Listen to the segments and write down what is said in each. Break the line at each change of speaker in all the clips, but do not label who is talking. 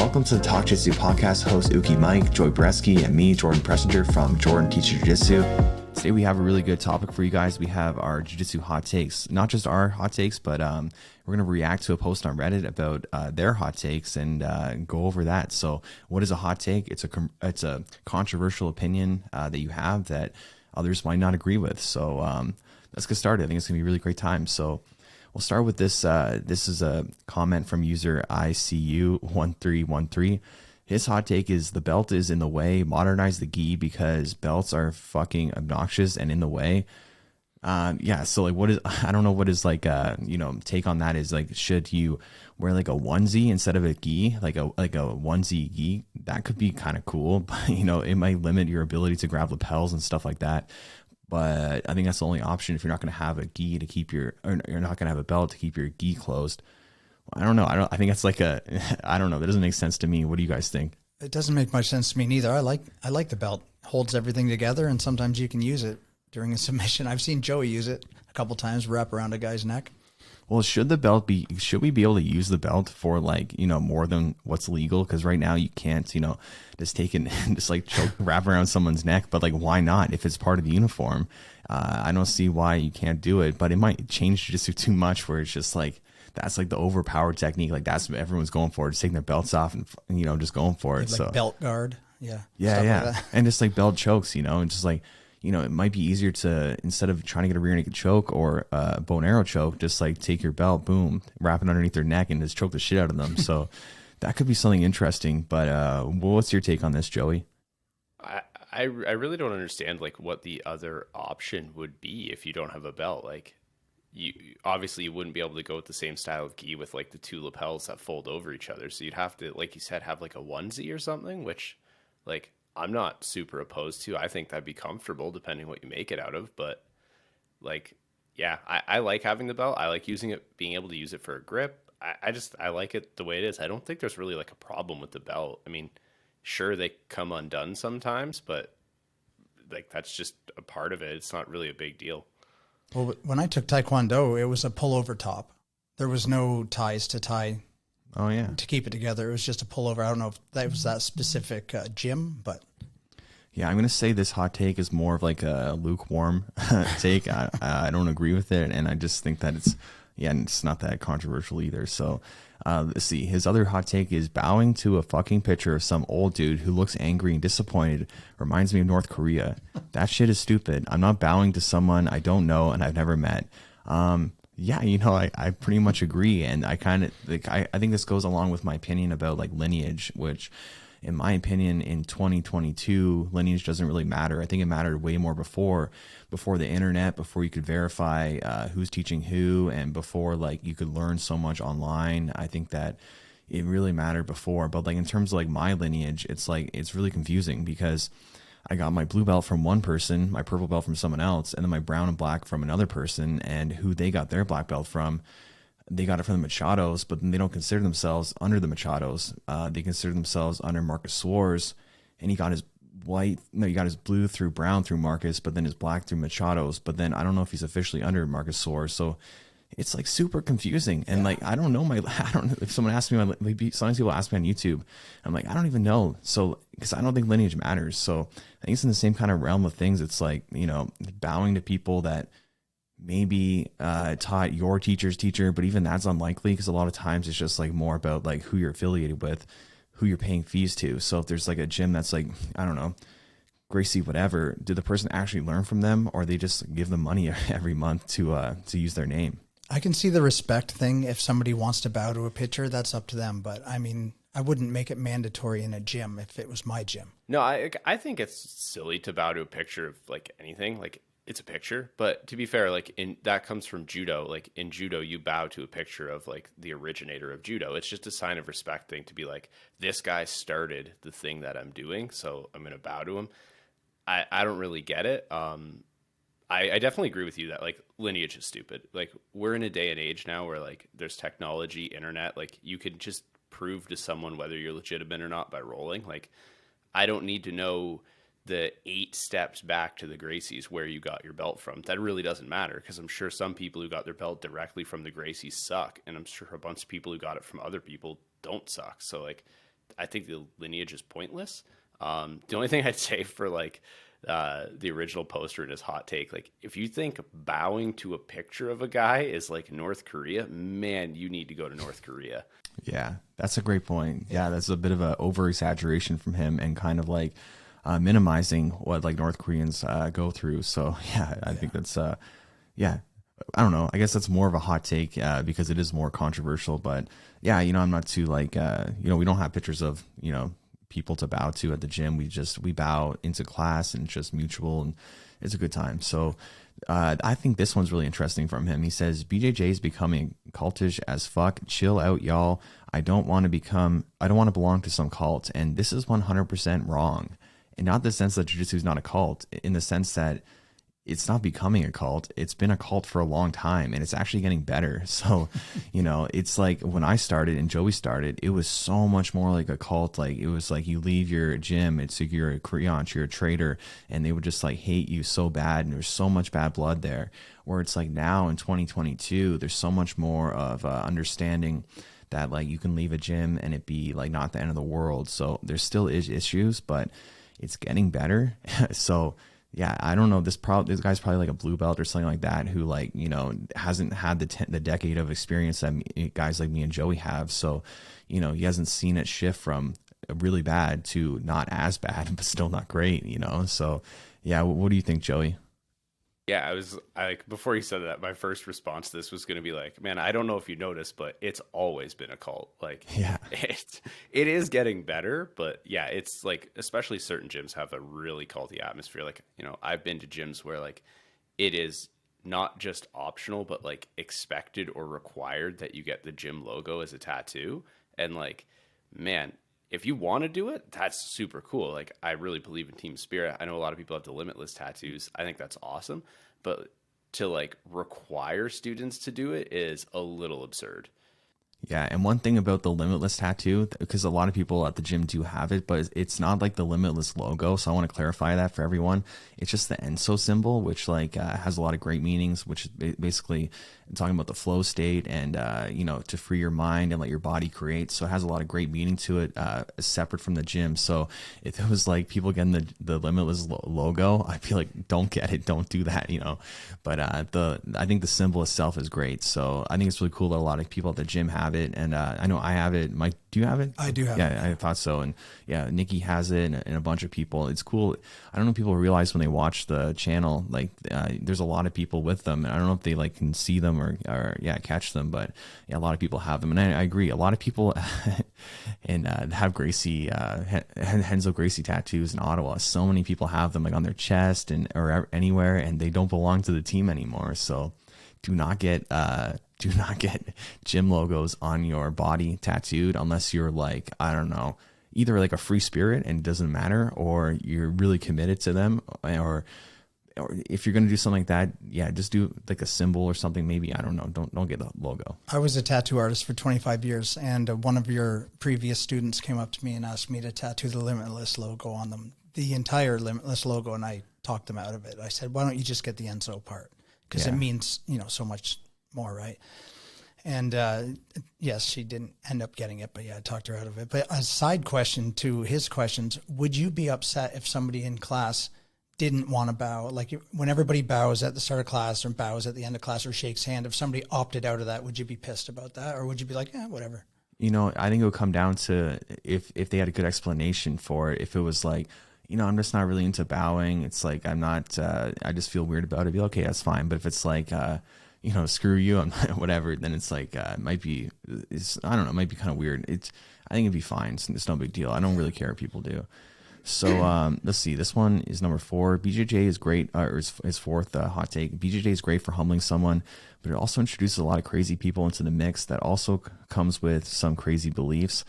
Welcome to the Talk-Jitsu podcast. Host Uki Mike, Joy Boretski, and me, Jordan Preisinger from Jordan Teaches Jiujitsu. Today we have a really good topic for you guys. We have our jiu-jitsu hot takes. Not just our hot takes, but we're going to react to a post on Reddit about their hot takes and go over that. So what is a hot take? It's a controversial opinion that you have that others might not agree with. So let's get started. I think it's going to be a really great time. So we'll start with this. This is a comment from user ICU1313. His hot take is the belt is in the way. Modernize the gi because belts are fucking obnoxious and in the way. Yeah. So like, what is, I don't know what is like, take on that is like, should you wear like a onesie instead of a gi, like a onesie gi? That could be kind of cool, but it might limit your ability to grab lapels and stuff like that. But I think that's the only option if you're not going to have a gi to keep or you're not going to have a belt to keep your gi closed. I don't know. I think that's like I don't know. That doesn't make sense to me. What do you guys think?
It doesn't make much sense to me neither. I like the belt. Holds everything together, and sometimes you can use it during a submission. I've seen Joey use it a couple times, wrap around a guy's neck.
Well, should we be able to use the belt for more than what's legal? Because right now you can't, just take it and just like wrap around someone's neck. But like, why not? If it's part of the uniform, I don't see why you can't do it. But it might change jiu-jitsu too much where it's just like, that's like the overpowered technique. Like that's what everyone's going for, just taking their belts off and, just going for it.
Like
so
belt guard. Yeah.
Yeah.
Like
and just like belt chokes, and just like, it might be easier to, instead of trying to get a rear naked choke or a bow and arrow choke, just like take your belt, boom, wrap it underneath their neck and just choke the shit out of them. So that could be something interesting. But what's your take on this, Joey?
I really don't understand like what the other option would be if you don't have a belt. Like you wouldn't be able to go with the same style of gi with like the two lapels that fold over each other. So you'd have to, like you said, have like a onesie or something, which like I'm not super opposed to. I think that'd be comfortable depending what you make it out of. But like, yeah, I like having the belt. I like using it, being able to use it for a grip. I like it the way it is. I don't think there's really like a problem with the belt. I mean, sure, they come undone sometimes, but like that's just a part of it. It's not really a big deal.
Well, when I took Taekwondo, it was a pullover top. There was no ties to tie.
Oh yeah.
To keep it together. It was just a pullover. I don't know if that was that specific gym, but.
Yeah, I'm going to say this hot take is more of like a lukewarm take. I don't agree with it. And I just think that it's not that controversial either. So let's see. His other hot take is bowing to a fucking picture of some old dude who looks angry and disappointed reminds me of North Korea. That shit is stupid. I'm not bowing to someone I don't know and I've never met. Yeah, I pretty much agree. And I kind of like, I think this goes along with my opinion about like lineage, which in my opinion, in 2022, lineage doesn't really matter. I think it mattered way more before the internet, before you could verify who's teaching who, and before like you could learn so much online. I think that it really mattered before. But like in terms of like my lineage, it's really confusing because I got my blue belt from one person, my purple belt from someone else, and then my brown and black from another person, and who they got their black belt from. They got it from the Machados, but then they don't consider themselves under the Machados. They consider themselves under Marcus Swartz, and he got his blue through brown through Marcus, but then his black through Machados. But then I don't know if he's officially under Marcus Swartz. So it's like super confusing. And like, I don't know if someone asked me, sometimes people ask me on YouTube, I'm like, I don't even know. So, because I don't think lineage matters. So I think it's in the same kind of realm of things. It's like, bowing to people that maybe taught your teacher's teacher, but even that's unlikely because a lot of times it's just like more about like who you're affiliated with, who you're paying fees to. So if there's like a gym that's like, I don't know, Gracie, whatever, did the person actually learn from them, or they just give them money every month to use their name?
I can see the respect thing. If somebody wants to bow to a pitcher, that's up to them. But I mean, I wouldn't make it mandatory in a gym if it was my gym.
No, I think it's silly to bow to a picture of like anything. Like, it's a picture, but to be fair, like that comes from judo. Like in judo, you bow to a picture of like the originator of judo. It's just a sign of respect thing to be like, this guy started the thing that I'm doing, so I'm going to bow to him. I don't really get it. I definitely agree with you that like lineage is stupid. Like we're in a day and age now where like there's technology, internet, like you can just prove to someone whether you're legitimate or not by rolling. Like I don't need to know the 8 steps back to the Gracies where you got your belt from. That really doesn't matter because I'm sure some people who got their belt directly from the Gracies suck, and I'm sure a bunch of people who got it from other people don't suck. So like I think the lineage is pointless. The only thing I'd say for like the original poster in his hot take, like if you think bowing to a picture of a guy is like North Korea, man, you need to go to North Korea.
Yeah, that's a great point. Yeah, that's a bit of an over exaggeration from him and kind of like minimizing what like North Koreans go through. So yeah, I think that's yeah. I don't know. I guess that's more of a hot take because it is more controversial. But yeah, I'm not too like we don't have pictures of people to bow to at the gym. We bow into class and it's just mutual and it's a good time. So I think this one's really interesting from him. He says BJJ is becoming cultish as fuck. Chill out, y'all. I don't want to belong to some cult, and this is 100% wrong. And not the sense that jiu-jitsu is not a cult, in the sense that it's not becoming a cult. It's been a cult for a long time and it's actually getting better. So, it's like when I started and Joey started, it was so much more like a cult. Like it was like you leave your gym, it's like you're a Korean, you're a traitor, and they would just like hate you so bad. And there's so much bad blood there, where it's like now in 2022, there's so much more of understanding that like you can leave a gym and it be like not the end of the world. So there's still issues, but it's getting better. So yeah, I don't know. This guy's probably like a blue belt or something like that, who like hasn't had the decade of experience that guys like me and Joey have. So he hasn't seen it shift from really bad to not as bad, but still not great. So yeah, what do you think, Joey?
Yeah, I like before you said that, my first response to this was going to be like, man, I don't know if you noticed, but it's always been a cult. Like,
yeah,
it is getting better, but yeah, it's like, especially certain gyms have a really culty atmosphere. Like, I've been to gyms where like it is not just optional, but like expected or required that you get the gym logo as a tattoo. And like, man, if you want to do it, that's super cool. Like, I really believe in team spirit. I know a lot of people have the limitless tattoos. I think that's awesome. But to like require students to do it is a little absurd.
Yeah, and one thing about the limitless tattoo, because a lot of people at the gym do have it, but it's not like the limitless logo. So I want to clarify that for everyone. It's just the Enso symbol, which like has a lot of great meanings, which is basically talking about the flow state and to free your mind and let your body create. So it has a lot of great meaning to it, separate from the gym. So if it was like people getting the limitless logo, I'd be like, don't get it, don't do that, But I think the symbol itself is great. So I think it's really cool that a lot of people at the gym have it, and I know I have it. Mike, do you have it?
I do have it.
Yeah, I thought so. And yeah, Nikki has it, and a bunch of people. It's cool. I don't know if people realize when they watch the channel, like there's a lot of people with them, and I don't know if they like can see them or catch them, but yeah, a lot of people have them, and I agree. A lot of people and have Gracie Henzo Gracie tattoos in Ottawa. So many people have them like on their chest or anywhere, and they don't belong to the team anymore. So do not get gym logos on your body tattooed unless you're like, I don't know, either like a free spirit and it doesn't matter, or you're really committed to them, or if you're going to do something like that, yeah, just do like a symbol or something. Maybe, I don't know. Don't get the logo.
I was a tattoo artist for 25 years, and one of your previous students came up to me and asked me to tattoo the Limitless logo on them, the entire Limitless logo, and I talked them out of it. I said, why don't you just get the Enso part? Because it means, so much more, right? And yes, she didn't end up getting it, but yeah, I talked her out of it. But a side question to his questions, would you be upset if somebody in class didn't want to bow? Like when everybody bows at the start of class or bows at the end of class or shakes hand, if somebody opted out of that, would you be pissed about that? Or would you be like, yeah, whatever?
I think it would come down to if they had a good explanation for it. If it was like, I'm just not really into bowing. It's like, I'm not, I just feel weird about it. Be okay, that's fine. But if it's like, screw you, I'm whatever, then it's like, it might be, I don't know, it might be kind of weird. I think it'd be fine. It's no big deal. I don't really care what people do. So let's see. This one is number 4. BJJ is great, or his fourth hot take. BJJ is great for humbling someone, but it also introduces a lot of crazy people into the mix that also comes with some crazy beliefs.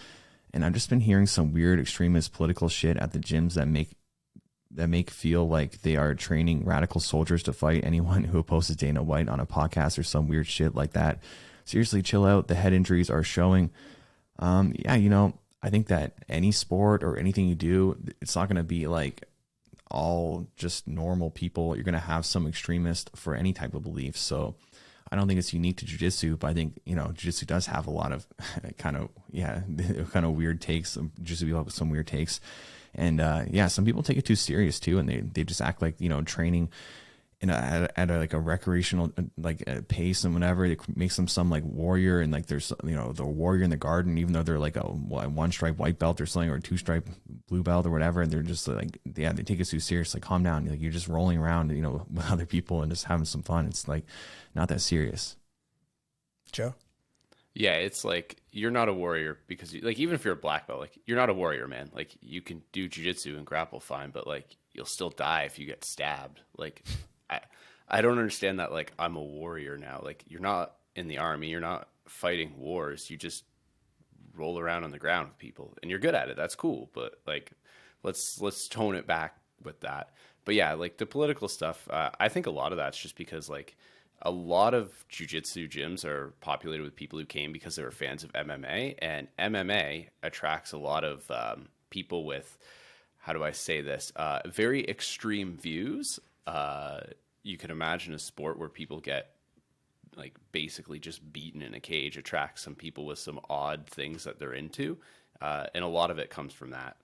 And I've just been hearing some weird extremist political shit at the gyms that make feel like they are training radical soldiers to fight anyone who opposes Dana White on a podcast or some weird shit like that. Seriously, chill out. The head injuries are showing. I think that any sport or anything you do, it's not going to be like all just normal people. You're going to have some extremists for any type of belief. So I don't think it's unique to jiu-jitsu, but I think, jiu-jitsu does have a lot of kind of weird takes. Jiu-jitsu people have some weird takes. And some people take it too serious too. And they just act like, training at a recreational pace and whatever. It makes them some like warrior, and like there's the warrior in the garden, even though they're like a one stripe white belt or something, or a 2-stripe blue belt or whatever. And they're just like, they take it too serious. Like, calm down. Like, you're just rolling around with other people and just having some fun. It's like not that serious.
Joe?
Yeah, it's like you're not a warrior because like even if you're a black belt, like you're not a warrior, man. Like you can do jiu-jitsu and grapple fine, but like you'll still die if you get stabbed. Like I don't understand that. Like, I'm a warrior now. Like, you're not in the army. You're not fighting wars. You just roll around on the ground with people, and you're good at it. That's cool. But like, let's tone it back with that. But yeah, like the political stuff, I think a lot of that's just because like a lot of jiu-jitsu gyms are populated with people who came because they were fans of MMA, and MMA attracts a lot of people with, how do I say this, very extreme views. You can imagine a sport where people get like basically just beaten in a cage attracts some people with some odd things that they're into. And a lot of it comes from that.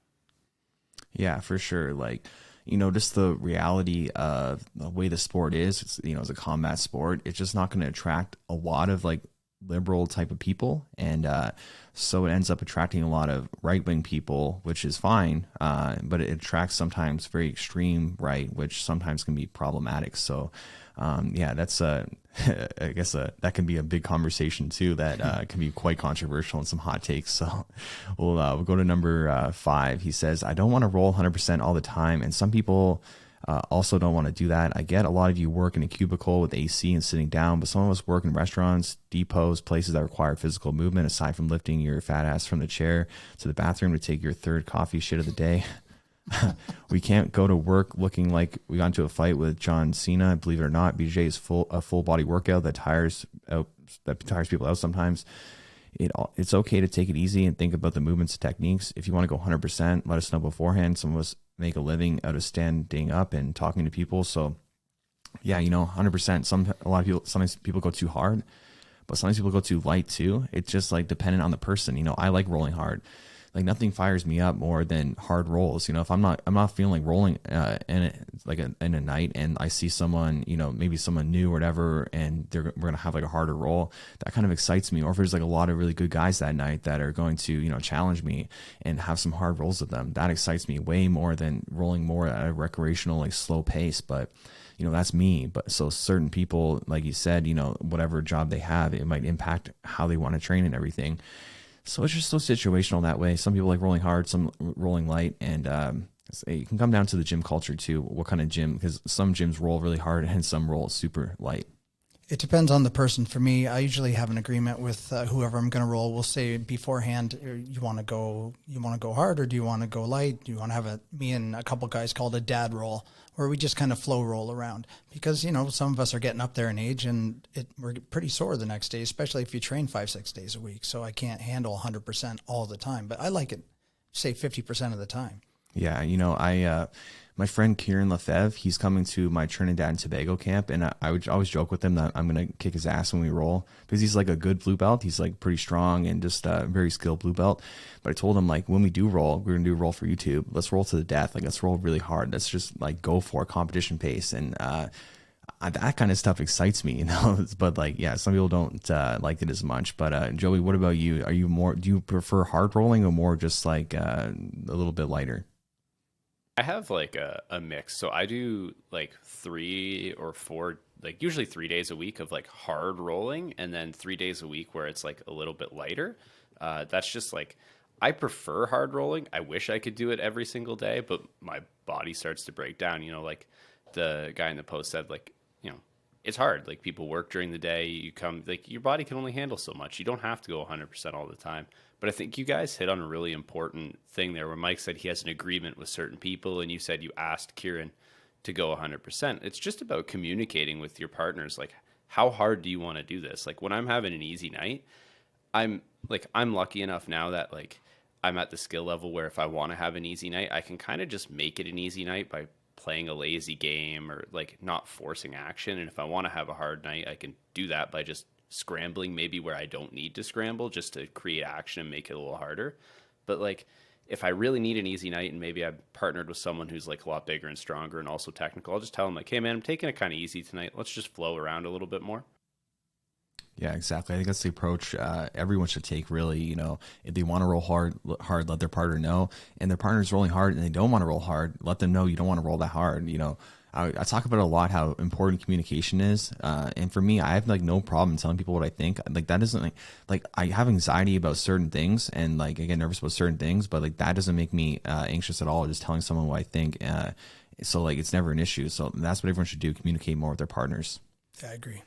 Yeah, for sure. Like, just the reality of the way the sport is, it's, it's a combat sport. It's just not going to attract a lot of like liberal type of people. And so it ends up attracting a lot of right-wing people, which is fine. But it attracts sometimes very extreme right, which sometimes can be problematic. So that's I guess that can be a big conversation too, that can be quite controversial and some hot takes. So we'll go to number 5. He says, I don't want to roll 100% all the time. And some people also don't want to do that. I get a lot of you work in a cubicle with AC and sitting down, but some of us work in restaurants, depots, places that require physical movement aside from lifting your fat ass from the chair to the bathroom to take your 3rd coffee shit of the day. We can't go to work looking like we got into a fight with John Cena. Believe it or not, BJJ is a full body workout that tires people out sometimes. It's okay to take it easy and think about the movements and techniques. If you want to go 100%, let us know beforehand. Some of us make a living out of standing up and talking to people. So yeah, 100%. Sometimes people go too hard, but sometimes people go too light too. It's just like dependent on the person. I like rolling hard. Like, nothing fires me up more than hard rolls. If I'm not feeling like rolling in a night, and I see someone, maybe someone new or whatever, and we're gonna have like a harder roll, that kind of excites me. Or if there's like a lot of really good guys that night that are going to challenge me and have some hard rolls with them, that excites me way more than rolling more at a recreational like slow pace. But that's me. But so certain people, like you said, whatever job they have, it might impact how they want to train and everything. So it's just so situational that way. Some people like rolling hard, some rolling light, and it can come down to the gym culture too. What kind of gym? Because some gyms roll really hard and some roll super light.
It depends on the person. For me, I usually have an agreement with whoever I'm going to roll. We'll say beforehand, you want to go hard, or do you want to go light? Do you want to have me and a couple guys called a dad roll, where we just kind of flow roll around? Because, some of us are getting up there in age, and we're pretty sore the next day, especially if you train 5-6 days a week. So I can't handle 100% all the time, but I like it, say 50% of the time.
Yeah, my friend Kieran Lefebvre, he's coming to my Trinidad and Tobago camp, and I would always joke with him that I'm going to kick his ass when we roll, because he's like a good blue belt. He's like pretty strong and just very skilled blue belt. But I told him, like, when we do roll, we're going to do a roll for YouTube. Let's roll to the death. Like, let's roll really hard. Let's just like go for competition pace. And that kind of stuff excites me, But like, yeah, some people don't like it as much. But Joey, what about you? Do you prefer hard rolling or more just like a little bit lighter?
I have like a mix. So I do like 3 or 4, like usually 3 days a week of like hard rolling, and then 3 days a week where it's like a little bit lighter. That's just like, I prefer hard rolling. I wish I could do it every single day, but my body starts to break down. Like the guy in the post said, like, it's hard. Like, people work during the day. You come, like, your body can only handle so much. You don't have to go 100% all the time. But I think you guys hit on a really important thing there, where Mike said he has an agreement with certain people, and you said you asked Kieran to go 100%. It's just about communicating with your partners. Like, how hard do you want to do this? Like, when I'm having an easy night, I'm lucky enough now that like I'm at the skill level where if I want to have an easy night, I can kind of just make it an easy night by playing a lazy game or like not forcing action. And if I want to have a hard night, I can do that by just scrambling maybe where I don't need to scramble, just to create action and make it a little harder. But like if I really need an easy night and maybe I've partnered with someone who's like a lot bigger and stronger and also technical, I'll just tell them like, hey man, I'm taking it kind of easy tonight. Let's just flow around a little bit more.
Yeah, exactly. I think that's the approach everyone should take, really. You know, if they want to roll hard, let their partner know. And their partner's rolling hard and they don't want to roll hard, let them know you don't want to roll that hard. You know, I talk about it a lot, how important communication is. And for me, I have like no problem telling people what I think. Like that doesn't like I have anxiety about certain things and like I get nervous about certain things, but like that doesn't make me anxious at all. Just telling someone what I think. So like it's never an issue. So that's what everyone should do. Communicate more with their partners.
Yeah, I agree.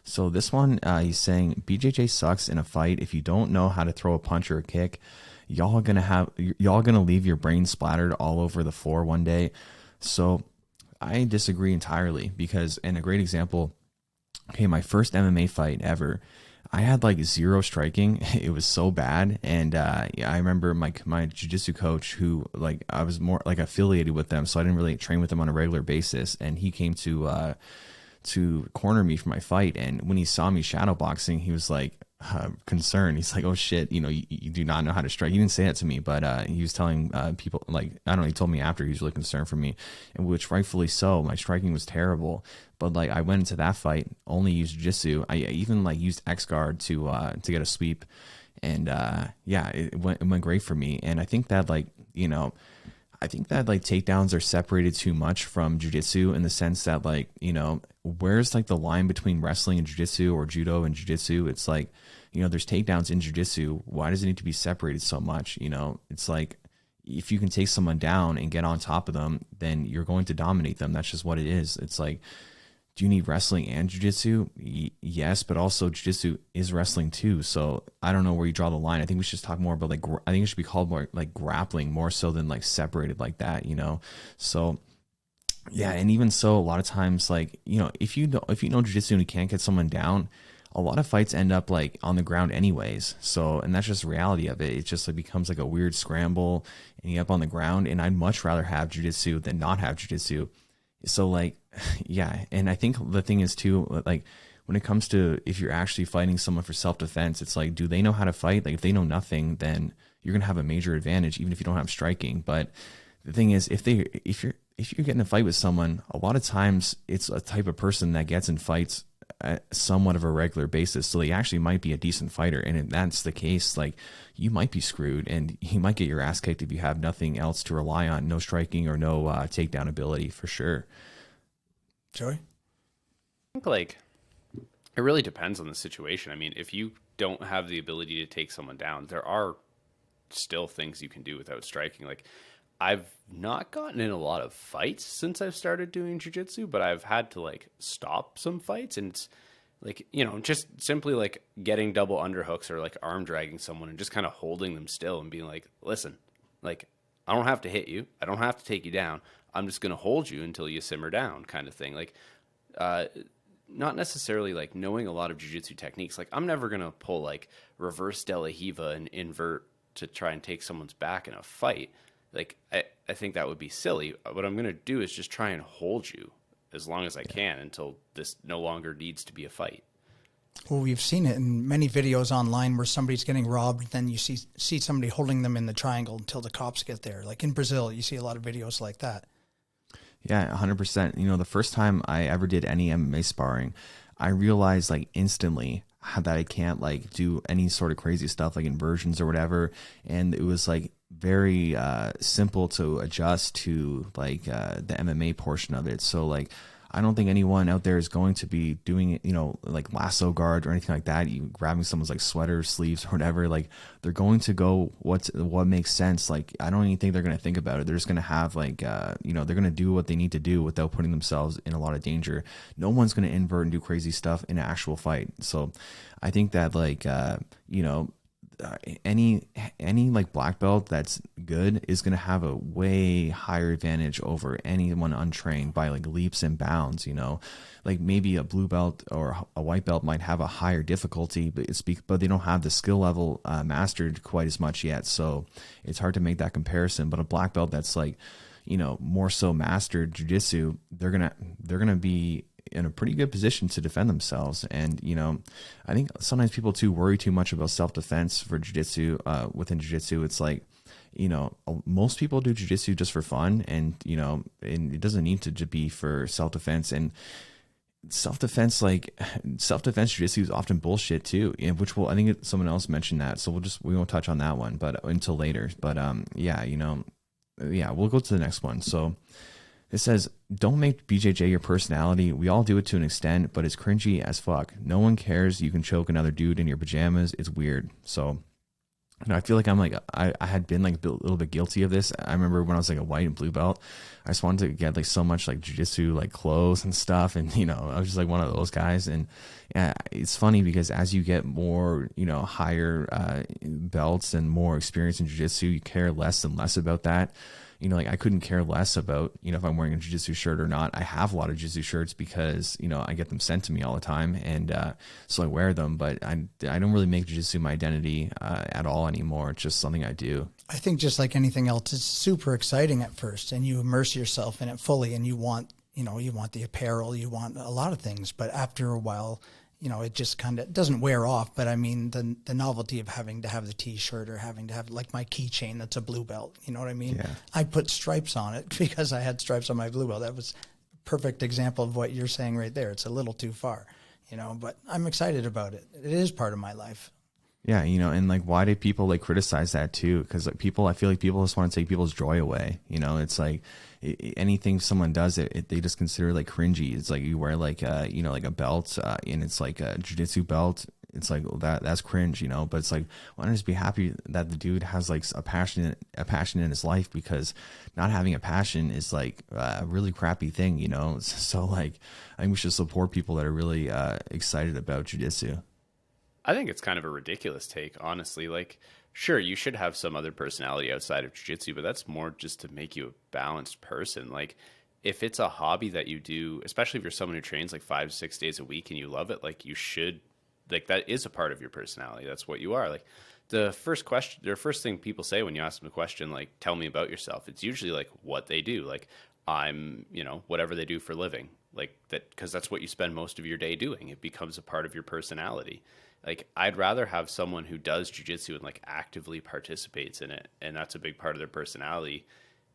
So this one, he's saying BJJ sucks in a fight. If you don't know how to throw a punch or a kick, y'all gonna leave your brain splattered all over the floor one day. So I disagree entirely because, and a great example, okay, my first MMA fight ever, I had like 0 striking. It was so bad. And I remember my jiu-jitsu coach who like, I was more like affiliated with them. So I didn't really train with them on a regular basis. And he came to corner me for my fight. And when he saw me shadow boxing, he was like concerned. He's like, oh shit, you know, you do not know how to strike. He didn't say that to me, but he was telling people, like, I don't know, he told me after, he was really concerned for me, and which rightfully so. My striking was terrible, but like I went into that fight, only used jiu-jitsu. I even like used X guard to get a sweep. And yeah, it went great for me. And I think that like, you know, I think that like takedowns are separated too much from jiu-jitsu in the sense that like, you know, where's like the line between wrestling and jiu-jitsu or judo and jiu-jitsu? It's like, you know, there's takedowns in jiu-jitsu. Why does it need to be separated so much? You know, it's like if you can take someone down and get on top of them, then you're going to dominate them. That's just what it is. It's like, do you need wrestling and jiu-jitsu? Yes, but also jiu-jitsu is wrestling too. So I don't know where you draw the line. I think we should talk more about like, I think it should be called more like grappling more so than like separated like that, you know? So yeah. And even so, a lot of times, like, you know, if you know jiu-jitsu and you can't get someone down, a lot of fights end up like on the ground anyways. So, and that's just the reality of it. It just like becomes like a weird scramble and you up on the ground. And I'd much rather have jiu-jitsu than not have jiu-jitsu. So like, yeah. And I think the thing is too, like when it comes to, if you're actually fighting someone for self-defense, it's like, do they know how to fight? Like if they know nothing, then you're going to have a major advantage, even if you don't have striking. But the thing is, if you're getting in a fight with someone, a lot of times it's a type of person that gets in fights at somewhat of a regular basis. So they actually might be a decent fighter. And if that's the case, like you might be screwed and you might get your ass kicked if you have nothing else to rely on, no striking or no takedown ability for sure.
Joey?
I think like it really depends on the situation. I mean, if you don't have the ability to take someone down, there are still things you can do without striking. Like I've not gotten in a lot of fights since I've started doing jiu-jitsu, but I've had to like stop some fights, and it's like, you know, just simply like getting double underhooks or like arm dragging someone and just kind of holding them still and being like, listen, like I don't have to hit you. I don't have to take you down. I'm just going to hold you until you simmer down, kind of thing. Like, not necessarily like knowing a lot of jiu-jitsu techniques. Like I'm never going to pull like reverse De La Hiva and invert to try and take someone's back in a fight. Like, I think that would be silly. What I'm going to do is just try and hold you as long as I can until this no longer needs to be a fight.
Well, we've seen it in many videos online where somebody's getting robbed, then you see somebody holding them in the triangle until the cops get there. Like in Brazil, you see a lot of videos like that.
Yeah, 100%. You know, the first time I ever did any MMA sparring, I realized like instantly that I can't like do any sort of crazy stuff like inversions or whatever. And it was like very simple to adjust to like the MMA portion of it. So like I don't think anyone out there is going to be doing it, you know, like lasso guard or anything like that. You grabbing someone's like sweater sleeves or whatever. Like they're going to go what makes sense. Like I don't even think they're going to think about it. They're just going to have like you know, they're going to do what they need to do without putting themselves in a lot of danger. No one's going to invert and do crazy stuff in an actual fight. So I think that like you know, any like black belt that's good is going to have a way higher advantage over anyone untrained by like leaps and bounds. You know, like maybe a blue belt or a white belt might have a higher difficulty, but they don't have the skill level mastered quite as much yet. So it's hard to make that comparison. But a black belt that's like, more so mastered jiu-jitsu, they're gonna be in a pretty good position to defend themselves. And I think sometimes people too worry too much about self-defense for jiu-jitsu. Within jiu-jitsu, it's like, most people do jiu-jitsu just for fun, and and it doesn't need to be for self-defense. And self-defense jiu-jitsu is often bullshit too, which I think someone else mentioned that, so we won't touch on that one, but until later. But we'll go to the next one. So it says, don't make BJJ your personality. We all do it to an extent, but it's cringy as fuck. No one cares. You can choke another dude in your pajamas. It's weird. So I feel like I had been like a little bit guilty of this. I remember when I was like a white and blue belt, I just wanted to get like so much like jiu-jitsu like clothes and stuff. And, I was just like one of those guys. And yeah, it's funny because as you get more, higher belts and more experience in jiu-jitsu, you care less and less about that. Like I couldn't care less about, if I'm wearing a jiu-jitsu shirt or not. I have a lot of jiu-jitsu shirts because, I get them sent to me all the time. And so I wear them, but I don't really make jiu-jitsu my identity at all anymore. It's just something I do.
I think just like anything else, it's super exciting at first and you immerse yourself in it fully and you want the apparel, you want a lot of things, but after a while, it just kind of doesn't wear off. But I mean, the novelty of having to have the t-shirt or having to have like my keychain that's a blue belt, you know what I mean? Yeah. I put stripes on it because I had stripes on my blue belt. That was a perfect example of what you're saying right there. It's a little too far, but I'm excited about it. It is part of my life.
Yeah, and like, why do people like criticize that too? Because like I feel like people just want to take people's joy away. It's like anything someone does, they just consider like cringy. It's like you wear like like a belt, and it's like a jiu-jitsu belt. It's like, well, that's cringe, But it's like, why not just be happy that the dude has like a passion in his life? Because not having a passion is like a really crappy thing, So like, I think we should support people that are really excited about jiu-jitsu.
I think it's kind of a ridiculous take, honestly. Like, sure, you should have some other personality outside of jiu-jitsu, but that's more just to make you a balanced person. Like, if it's a hobby that you do, especially if you're someone who trains like 5 to 6 days a week and you love it, like you should, like that is a part of your personality. That's what you are. Like the first thing people say when you ask them a question, like, tell me about yourself, it's usually like what they do. Like, I'm, whatever they do for a living, like that, because that's what you spend most of your day doing. It becomes a part of your personality. Like, I'd rather have someone who does jiu-jitsu and like actively participates in it, and that's a big part of their personality.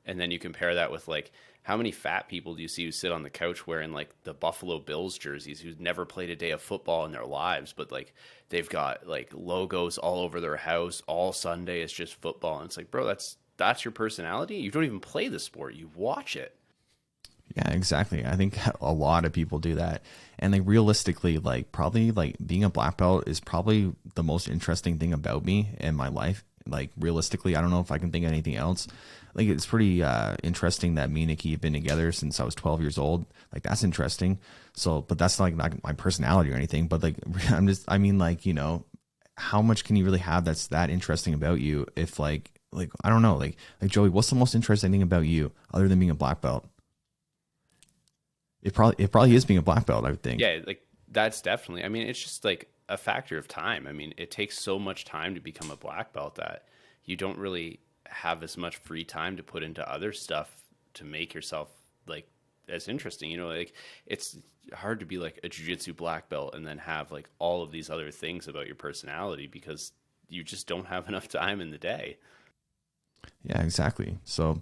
And then you compare that with like, how many fat people do you see who sit on the couch wearing like the Buffalo Bills jerseys, who's never played a day of football in their lives, but like they've got like logos all over their house. All Sunday is just football. And it's like, bro, that's your personality. You don't even play the sport. You watch it.
Yeah, exactly. I think a lot of people do that. And like realistically, like probably like being a black belt is probably the most interesting thing about me in my life. Like realistically, I don't know if I can think of anything else. Like it's pretty interesting that me and Nikki have been together since I was 12 years old. Like that's interesting. So, but that's not my personality or anything. But like, I mean, like, how much can you really have that's that interesting about you? If like, I don't know, like Joey, what's the most interesting thing about you other than being a black belt? It probably is being a black belt, I would think.
Yeah, like that's definitely, I mean, it's just like a factor of time. I mean, it takes so much time to become a black belt that you don't really have as much free time to put into other stuff to make yourself like as interesting. Like it's hard to be like a jiu-jitsu black belt and then have like all of these other things about your personality because you just don't have enough time in the day.
Yeah, exactly. So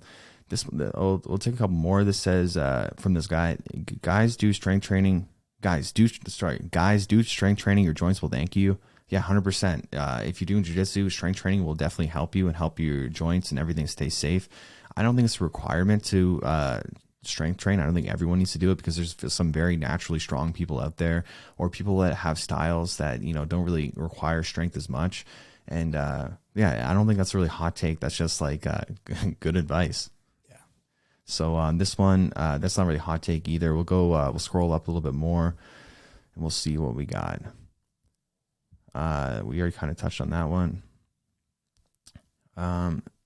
we'll take a couple more. This says from this guy, guys do strength training. Guys do strength training. Your joints will thank you. Yeah, 100%. If you're doing jiu-jitsu, strength training will definitely help you and help your joints and everything stay safe. I don't think it's a requirement to strength train. I don't think everyone needs to do it because there's some very naturally strong people out there, or people that have styles that don't really require strength as much. And yeah, I don't think that's a really hot take. That's just like good advice. So this one, that's not really a hot take either. We'll scroll up a little bit more and we'll see what we got. We already kind of touched on that one.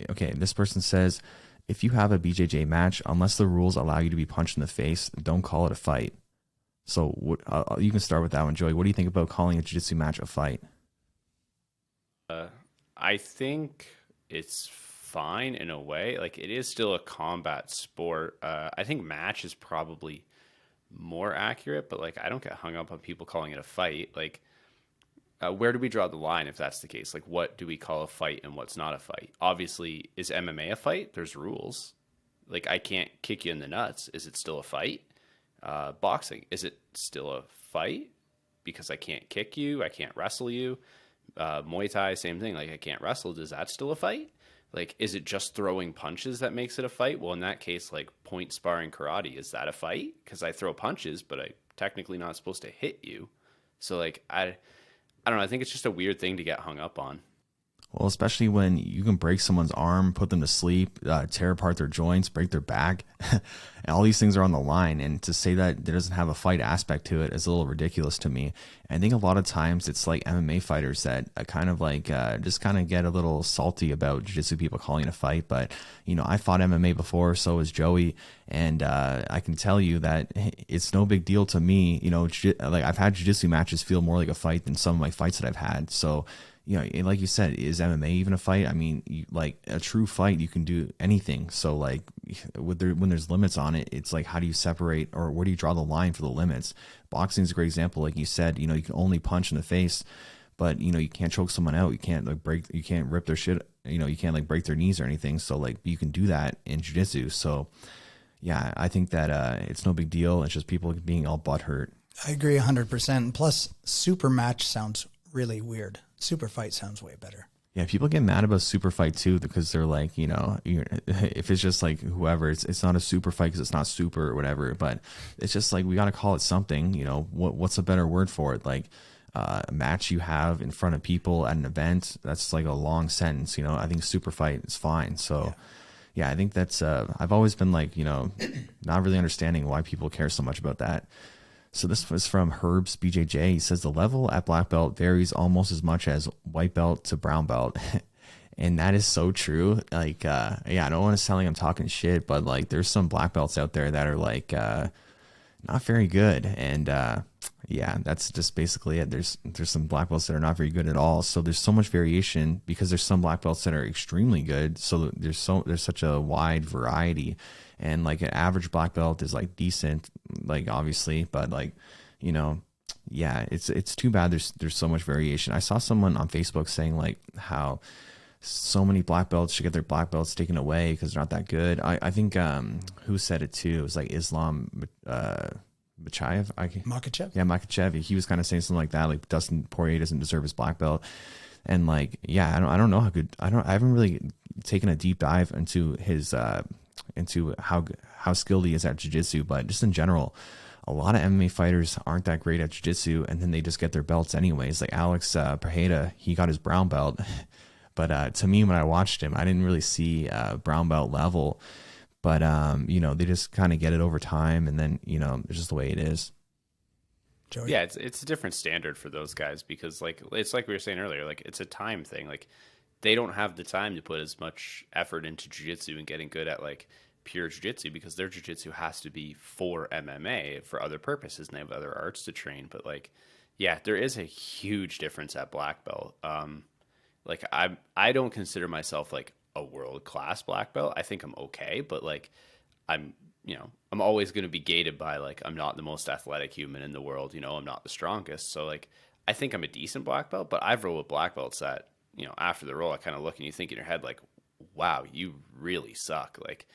Okay, this person says, if you have a BJJ match, unless the rules allow you to be punched in the face, don't call it a fight. So you can start with that one, Joey. What do you think about calling a jiu-jitsu match a fight?
I think it's fine in a way. Like, it is still a combat sport. I think match is probably more accurate, but like, I don't get hung up on people calling it a fight. Like, where do we draw the line if that's the case? Like, what do we call a fight and what's not a fight? Obviously, is MMA a fight? There's rules. Like, I can't kick you in the nuts. Is it still a fight? Boxing, is it still a fight? Because I can't kick you, I can't wrestle you. Muay Thai, same thing. Like, I can't wrestle. Is that still a fight? Like, is it just throwing punches that makes it a fight? Well, in that case, like, point sparring karate, is that a fight? Because I throw punches, but I technically not supposed to hit you. So, like, I don't know. I think it's just a weird thing to get hung up on.
Well, especially when you can break someone's arm, put them to sleep, tear apart their joints, break their back, and all these things are on the line. And to say that there doesn't have a fight aspect to it is a little ridiculous to me. And I think a lot of times it's like MMA fighters that kind of like just kind of get a little salty about jiu-jitsu people calling it a fight. But, you know, I fought MMA before, so has Joey. And I can tell you that it's no big deal to me. You know, like, I've had jiu-jitsu matches feel more like a fight than some of my fights that I've had. So, you know, like you said, is MMA even a fight? I mean, like, a true fight, you can do anything. So, like, when there's limits on it, it's like, how do you separate, or where do you draw the line for the limits? Boxing is a great example. Like you said, you know, you can only punch in the face, but, you know, you can't choke someone out. You can't you can't rip their shit. You know, you can't like break their knees or anything. So, like, you can do that in jiu-jitsu. So, yeah, I think that it's no big deal. It's just people being all butthurt.
I agree 100%. Plus, super match sounds really weird. Super fight sounds way better.
Yeah, people get mad about super fight too, because they're like, you know, if it's just like whoever, it's not a super fight because it's not super or whatever. But it's just like, we got to call it something. You know, what's a better word for it? Like, a match you have in front of people at an event, that's like a long sentence. You know, I think super fight is fine. So yeah, I think that's I've always been like, you know, not really understanding why people care so much about that. So this was from Herb's BJJ. He says the level at black belt varies almost as much as white belt to brown belt. And that is so true. Like, yeah, I don't want to sound like I'm talking shit, but like, there's some black belts out there that are like, not very good. And, yeah, that's just basically it. There's some black belts that are not very good at all. So there's so much variation because there's some black belts that are extremely good. So there's such a wide variety. And like, an average black belt is like decent, like, obviously, but like, you know, yeah, it's too bad there's so much variation. I saw someone on Facebook saying like how so many black belts should get their black belts taken away because they're not that good. I think who said it too? It was like Islam Makhachev.
Makhachev?
Yeah, Makhachev. He was kind of saying something like that, like Dustin Poirier doesn't deserve his black belt. And like, yeah, I don't know how good. I haven't really taken a deep dive into his into how skilled he is at jiu-jitsu, but just in general, a lot of MMA fighters aren't that great at jiu-jitsu, and then they just get their belts anyways. Like Alex Pereira, he got his brown belt, but to me, when I watched him, I didn't really see brown belt level. But you know, they just kind of get it over time, and then, you know, it's just the way it is.
Joey?
Yeah, it's a different standard for those guys because, like, it's like we were saying earlier, like, it's a time thing. Like, they don't have the time to put as much effort into jiu-jitsu and getting good at like pure jiu-jitsu because their jiu-jitsu has to be for MMA for other purposes, and they have other arts to train. But like, yeah, there is a huge difference at black belt. Like, I don't consider myself like a world-class black belt. I think I'm okay, but like, I'm always going to be gated by like, I'm not the most athletic human in the world. You know, I'm not the strongest. So like, I think I'm a decent black belt, but I've rolled with black belts that, you know, after the roll, I kind of look and you think in your head, like, wow, you really suck. Like,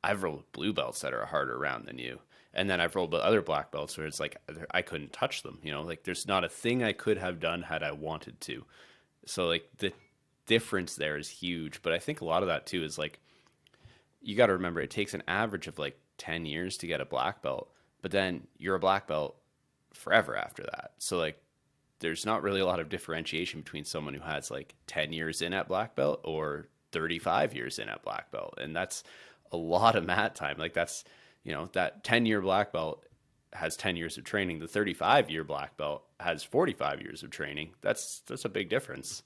I've rolled with blue belts that are a harder round than you. And then I've rolled with other black belts where it's like, I couldn't touch them, you know, like there's not a thing I could have done had I wanted to. So like, the difference there is huge. But I think a lot of that too is like, you got to remember, it takes an average of like 10 years to get a black belt, but then you're a black belt forever after that. So like, there's not really a lot of differentiation between someone who has like 10 years in at black belt or 35 years in at black belt. And that's a lot of mat time. Like, that's, you know, that 10-year black belt has 10 years of training. The 35-year black belt has 45 years of training. That's a big difference.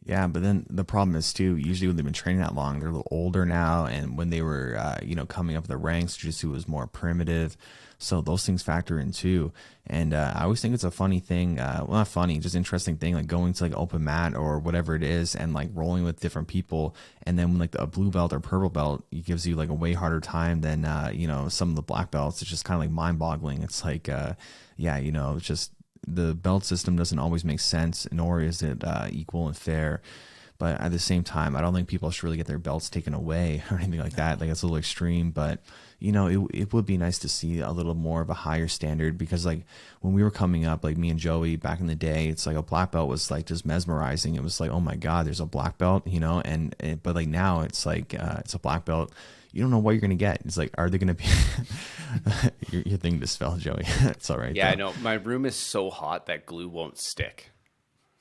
Yeah, but then the problem is too, usually when they've been training that long, they're a little older now. And when they were, coming up the ranks, jiu-jitsu was more primitive. So those things factor in too. And I always think it's a funny thing, well, not funny, just interesting thing, like going to like open mat or whatever it is and like rolling with different people. And then when like a blue belt or purple belt, it gives you like a way harder time than, some of the black belts. It's just kind of like mind boggling. It's like, it's just, the belt system doesn't always make sense, nor is it equal and fair. But at the same time, I don't think people should really get their belts taken away or anything like that. Like, it's a little extreme, but it would be nice to see a little more of a higher standard, because like when we were coming up, like me and Joey back in the day, it's like a black belt was like just mesmerizing. It was like, oh my God, there's a black belt, but like now it's like, it's a black belt. You don't know what you're going to get. It's like, are they going to be your thing just fell, Joey. It's all right.
Yeah,
though.
I know. My room is so hot that glue won't stick.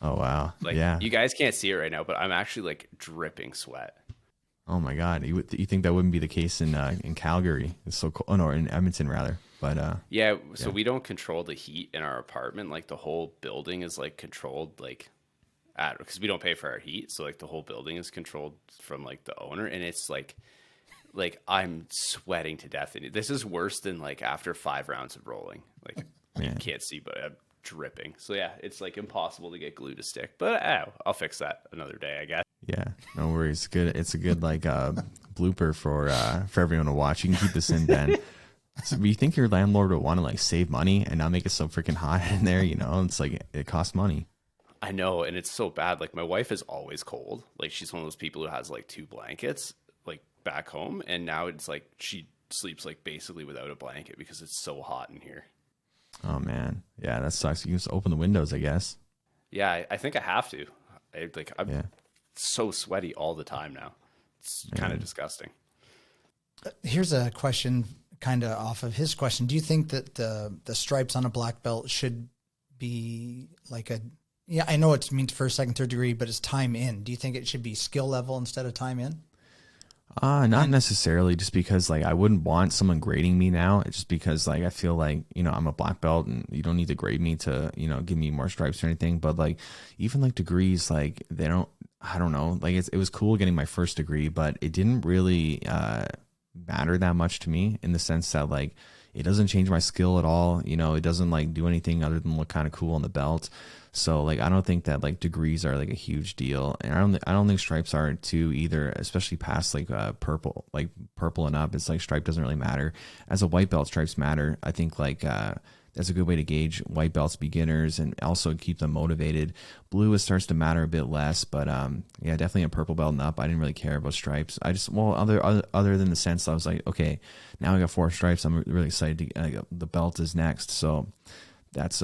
Oh, wow.
Like,
yeah.
you guys can't see it right now, but I'm actually like dripping sweat.
Oh my God. You think that wouldn't be the case in Calgary? It's so cold. Oh, no, in Edmonton rather. But
so we don't control the heat in our apartment. Like, the whole building is like controlled, like, because we don't pay for our heat. So like the whole building is controlled from like the owner, and it's like I'm sweating to death. And this is worse than like after 5 rounds of rolling. Like, you can't see, but I'm dripping. So yeah, it's like impossible to get glue to stick. But I'll fix that another day, I guess.
Yeah, no worries. Good. It's a good like blooper for everyone to watch. You can keep this in, Ben. So, you think your landlord would want to like save money and not make it so freaking hot in there? It's like it costs money.
I know, and it's so bad. Like, my wife is always cold. Like, she's one of those people who has like 2 blankets like back home, and now it's like she sleeps like basically without a blanket because it's so hot in here.
Oh man, yeah, that sucks. You can just open the windows, I guess.
Yeah, I think I have to. I'm so sweaty all the time now. It's kind of disgusting.
Here's a question kind of off of his question. Do you think that the stripes on a black belt should be like I know it means first, second, third degree, but it's time in. Do you think it should be skill level instead of time in?
Not necessarily, just because like I wouldn't want someone grading me now. It's just because like I feel like, I'm a black belt and you don't need to grade me to, give me more stripes or anything. But like even like degrees, like I don't know, like it was cool getting my first degree, but it didn't really matter that much to me, in the sense that like it doesn't change my skill at all. It doesn't like do anything other than look kind of cool on the belt. So like I don't think that like degrees are like a huge deal, and I don't think stripes are too either, especially past like purple and up. It's like stripe doesn't really matter. As a white belt, stripes matter. I think like that's a good way to gauge white belts beginners and also keep them motivated. Blue, it starts to matter a bit less, but definitely a purple belt and up, I didn't really care about stripes. I just, other than the sense I was like, okay, now I got 4 stripes, I'm really excited to the belt is next. So that's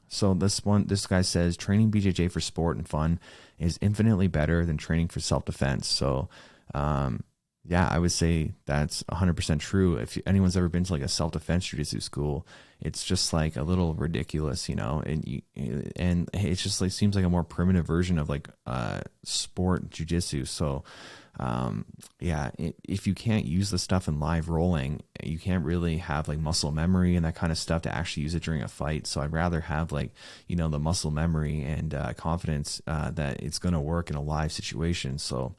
So this guy says training BJJ for sport and fun is infinitely better than training for self-defense. So, I would say that's 100% true. If anyone's ever been to like a self-defense jiu-jitsu school, it's just like a little ridiculous, and it's just like seems like a more primitive version of like sport jiu-jitsu. So, if you can't use the stuff in live rolling, you can't really have like muscle memory and that kind of stuff to actually use it during a fight. So I'd rather have like, the muscle memory and confidence that it's going to work in a live situation. So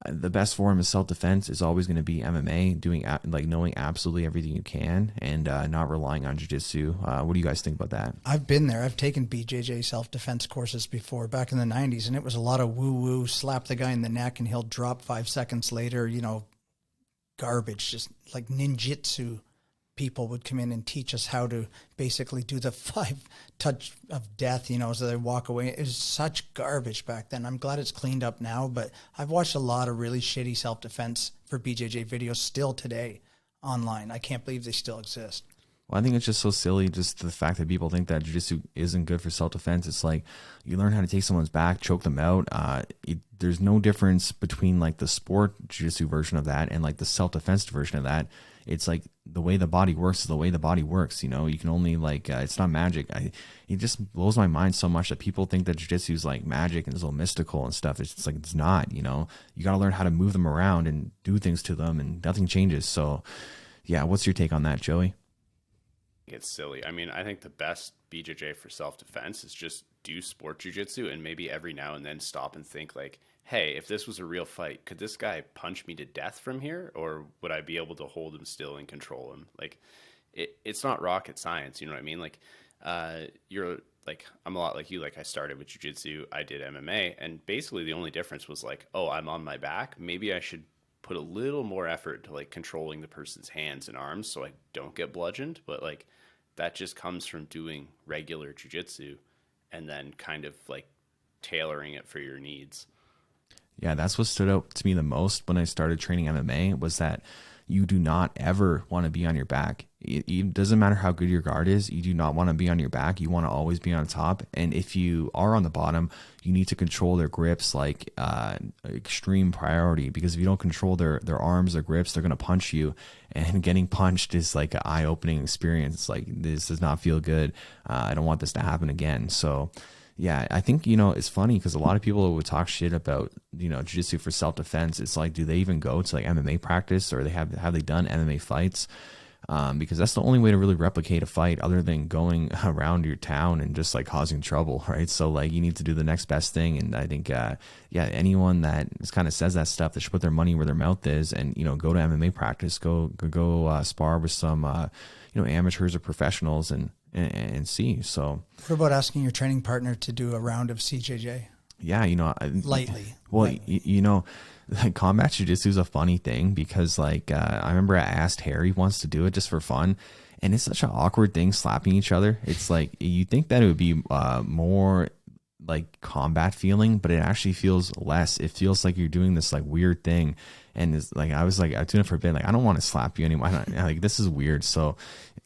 the best form of self-defense is always going to be MMA, doing knowing absolutely everything you can and not relying on jiu-jitsu. What do you guys think about that?
I've been there. I've taken BJJ self-defense courses before back in the 90s, and it was a lot of woo-woo, slap the guy in the neck and he'll drop 5 seconds later, garbage, just like ninjutsu. People would come in and teach us how to basically do the 5 touch of death, so they walk away. It was such garbage back then. I'm glad it's cleaned up now, but I've watched a lot of really shitty self-defense for BJJ videos still today online. I can't believe they still exist.
Well, I think it's just so silly, just the fact that people think that jiu-jitsu isn't good for self-defense. It's like you learn how to take someone's back, choke them out. There's no difference between like the sport jiu-jitsu version of that and like the self-defense version of that. It's like the way the body works is the way the body works. You can only like, it's not magic. It just blows my mind so much that people think that jiu-jitsu is like magic and it's all mystical and stuff. It's just like, it's not, you got to learn how to move them around and do things to them and nothing changes. So yeah. What's your take on that, Joey?
It's silly. I mean, I think the best BJJ for self-defense is just do sport jujitsu and maybe every now and then stop and think like, hey, if this was a real fight, could this guy punch me to death from here, or would I be able to hold him still and control him? Like, it's not rocket science, you know what I mean? Like, you're like, I'm a lot like you. Like, I started with jujitsu, I did MMA, and basically the only difference was like, oh, I'm on my back. Maybe I should put a little more effort to like controlling the person's hands and arms so I don't get bludgeoned. But like, that just comes from doing regular jujitsu and then kind of like tailoring it for your needs.
Yeah, that's what stood out to me the most when I started training MMA, was that you do not ever want to be on your back. It doesn't matter how good your guard is. You do not want to be on your back. You want to always be on top. And if you are on the bottom, you need to control their grips like extreme priority, because if you don't control their arms, their grips, they're going to punch you. And getting punched is like an eye-opening experience. Like, this does not feel good. I don't want this to happen again. So yeah, I think, it's funny because a lot of people would talk shit about, jiu-jitsu for self-defense. It's like, do they even go to like MMA practice, or have they done MMA fights? Because that's the only way to really replicate a fight other than going around your town and just like causing trouble, right? So like, you need to do the next best thing. And I think, anyone that kind of says that stuff, they should put their money where their mouth is and, go to MMA practice, go spar with some, amateurs or professionals and see. So
what about asking your training partner to do a round of CJJ?
Yeah,
lightly.
Well, like combat jiu-jitsu is a funny thing because like I remember I asked Harry once to do it just for fun, and it's such an awkward thing slapping each other. It's like, you think that it would be more like combat feeling, but it actually feels less. It feels like you're doing this like weird thing. And it's like, I was doing it for a bit. Like, I don't want to slap you anymore. Like, this is weird. So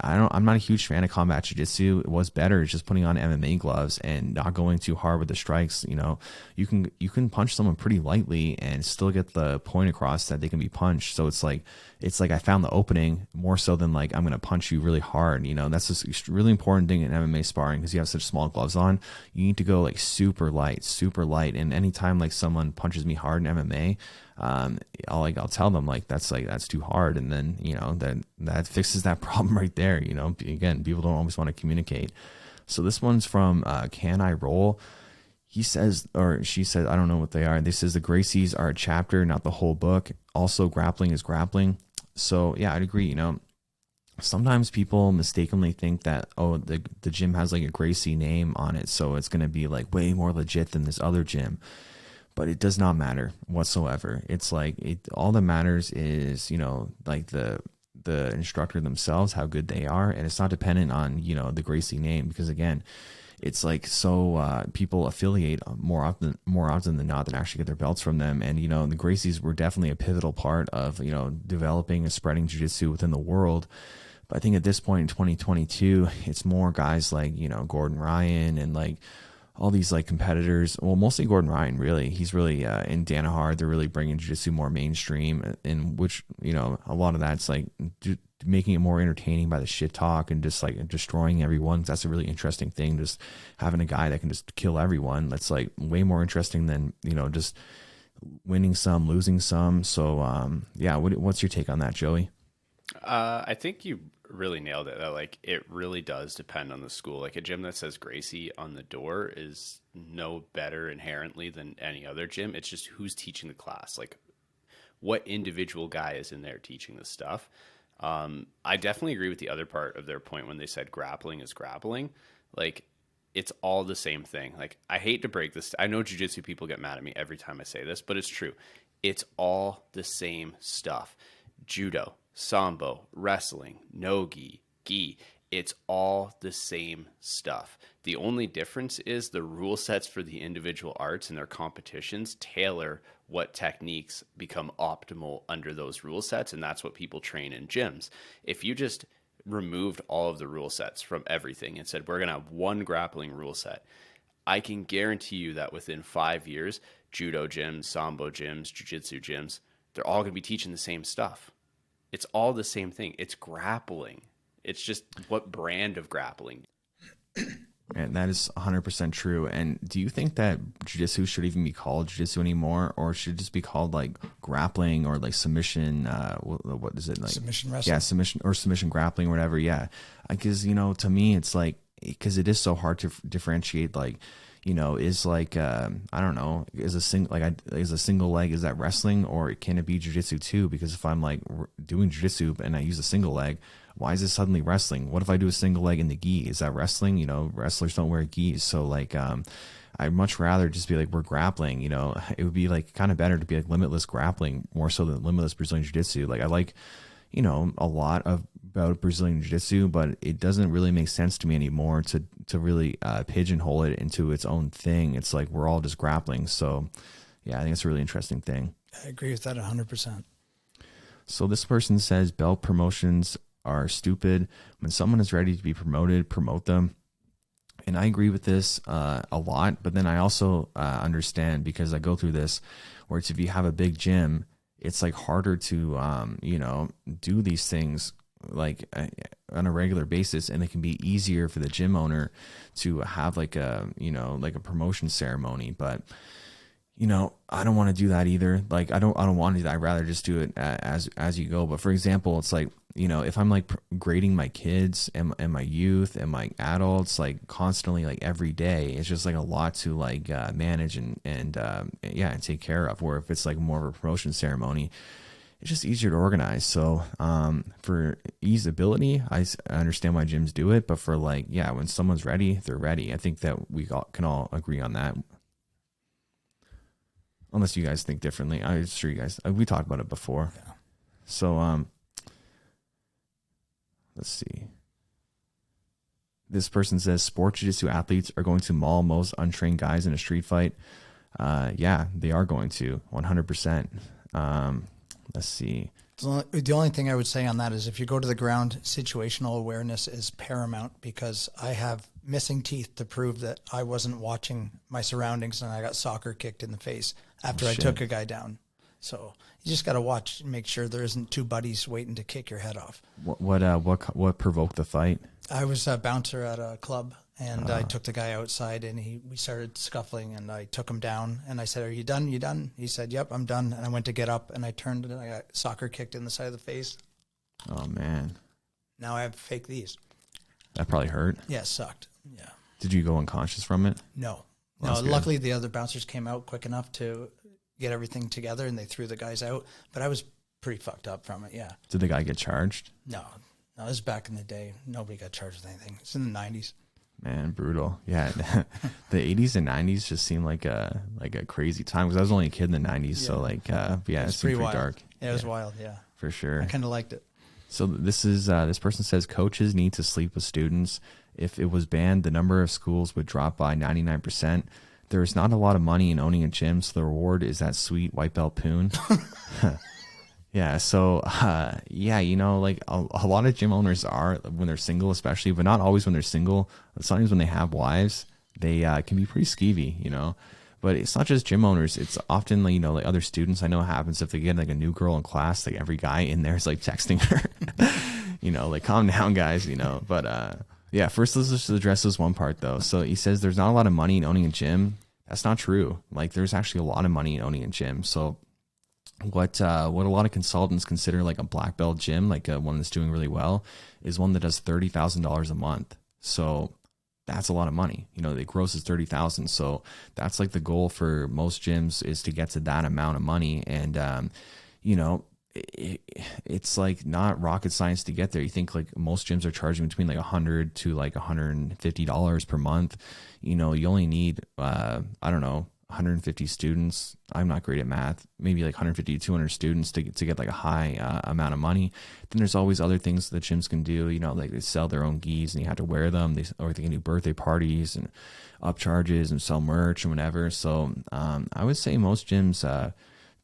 I'm not a huge fan of combat jiu-jitsu. What's better is just putting on MMA gloves and not going too hard with the strikes. You can punch someone pretty lightly and still get the point across that they can be punched. So it's like I found the opening more so than like, I'm going to punch you really hard. That's just a really important thing in MMA sparring, because you have such small gloves on. You need to go like super light. And anytime like someone punches me hard in MMA, I'll tell them like, that's too hard. And then, that fixes that problem right there. Again, people don't always want to communicate. So this one's from, Can I Roll? He says, or she said, I don't know what they are. This says the Gracies are a chapter, not the whole book. Also, grappling is grappling. So yeah, I'd agree. Sometimes people mistakenly think that, oh, the gym has like a Gracie name on it, so it's going to be like way more legit than this other gym. But it does not matter whatsoever. It's like, all that matters is, like the instructor themselves, how good they are. And it's not dependent on, the Gracie name, because again, it's like, so people affiliate more often than not than actually get their belts from them. And, the Gracies were definitely a pivotal part of, developing and spreading jiu-jitsu within the world. But I think at this point in 2022, it's more guys like, Gordon Ryan and like all these like competitors. Well, mostly Gordon Ryan, really. He's really in Danaher, they're really bringing jiu-jitsu more mainstream, in which, a lot of that's like making it more entertaining by the shit talk and just like destroying everyone. That's a really interesting thing. Just having a guy that can just kill everyone. That's like way more interesting than, just winning some, losing some. So, yeah, what's your take on that, Joey?
I think you really nailed it. That like, it really does depend on the school. Like, a gym that says Gracie on the door is no better inherently than any other gym. It's just who's teaching the class. Like, what individual guy is in there teaching this stuff. I definitely agree with the other part of their point when they said grappling is grappling. Like, it's all the same thing. Like, I hate to break this. I know jiu-jitsu people get mad at me every time I say this, but it's true. It's all the same stuff. Judo, sambo, wrestling, no-gi, gi. It's all the same stuff. The only difference is the rule sets for the individual arts and their competitions tailor what techniques become optimal under those rule sets, and that's what people train in gyms. If you just removed all of the rule sets from everything and said, we're going to have one grappling rule set, I can guarantee you that within 5 years, judo gyms, sambo gyms, jiu-jitsu gyms, they're all going to be teaching the same stuff. It's all the same thing. It's grappling. It's just what brand of grappling.
And that is 100% true. And do you think that jiu-jitsu should even be called jiu-jitsu anymore, or should it just be called like grappling or like submission? What is it like?
Submission wrestling.
Yeah, submission grappling or whatever. Yeah, because to me it's like, because it is so hard to differentiate like, is like, I don't know, is a single leg, is that wrestling, or can it be jiu-jitsu too? Because if I'm like doing jiu-jitsu and I use a single leg, why is it suddenly wrestling? What if I do a single leg in the gi? Is that wrestling? Wrestlers don't wear gis. So like, I'd much rather just be like, we're grappling, it would be like kind of better to be like limitless grappling more so than limitless Brazilian jiu-jitsu. Like I like, a lot about Brazilian jiu-jitsu, but it doesn't really make sense to me anymore to really pigeonhole it into its own thing. It's like we're all just grappling. So yeah, I think it's a really interesting thing.
I agree with that 100%.
So this person says belt promotions are stupid. When someone is ready to be promoted, promote them. And I agree with this a lot, but then I also understand, because I go through this, where it's if you have a big gym, it's like harder to, do these things like on a regular basis. And it can be easier for the gym owner to have like a promotion ceremony. But, I don't want to do that either. Like, I don't want to do that. I'd rather just do it as you go. But for example, it's like, if I'm like grading my kids and my youth and my adults, like constantly, like every day, it's just like a lot to like manage and take care of. Where if it's like more of a promotion ceremony, it's just easier to organize. So for easeability, I understand why gyms do it. But for like, when someone's ready, they're ready. I think that we can all agree on that. Unless you guys think differently. I'm sure you guys, we talked about it before.
Yeah.
So, let's see. This person says sport jiu-jitsu athletes are going to maul most untrained guys in a street fight. Yeah, they are going to 100%. Let's see.
The only thing I would say on that is if you go to the ground, situational awareness is paramount, because I have missing teeth to prove that I wasn't watching my surroundings and I got soccer kicked in the face after I took a guy down. So you just got to watch and make sure there isn't two buddies waiting to kick your head off.
What provoked the fight?
I was a bouncer at a club, and I took the guy outside, and we started scuffling, and I took him down, and I said, "Are you done? You done?" He said, "Yep, I'm done." And I went to get up, and I turned, and I got soccer kicked in the side of the face.
Oh man!
Now I have to fake these.
That probably hurt.
Yeah, it sucked. Yeah.
Did you go unconscious from it?
No.
Well,
no. Luckily, the other bouncers came out quick enough to get everything together, and they threw the guys out. But I was pretty fucked up from it. Yeah.
Did the guy get charged?
No. This was back in the day. Nobody got charged with anything. It's in the 90s.
Man, brutal. Yeah, the 80s and 90s just seemed like a crazy time, because I was only a kid in the 90s. Yeah. So like, it's pretty dark.
Yeah, it was wild. Yeah,
for sure.
I kind of liked it.
So this person says coaches need to sleep with students. If it was banned, the number of schools would drop by 99%. There is not a lot of money in owning a gym, so the reward is that sweet white belt poon. Yeah. So, like a lot of gym owners are, when they're single, especially, but not always when they're single. Sometimes when they have wives, they can be pretty skeevy, But it's not just gym owners. It's often, like other students. I know it happens if they get like a new girl in class, like every guy in there is like texting her, like calm down, guys, But first let's just address this one part though. So he says there's not a lot of money in owning a gym. That's not true. Like there's actually a lot of money in owning a gym. So what a lot of consultants consider like a black belt gym, like one that's doing really well, is one that does $30,000 a month. So that's a lot of money. The gross is $30,000. So that's like the goal for most gyms, is to get to that amount of money. And, it's like not rocket science to get there. You think like most gyms are charging between like $100 to like $150 per month. You only need, 150 students. I'm not great at math. Maybe like 150 to 200 students to get like a high amount of money. Then there's always other things that gyms can do. Like they sell their own gis and you have to wear them. Or they can do birthday parties and upcharges and sell merch and whatever. So I would say most gyms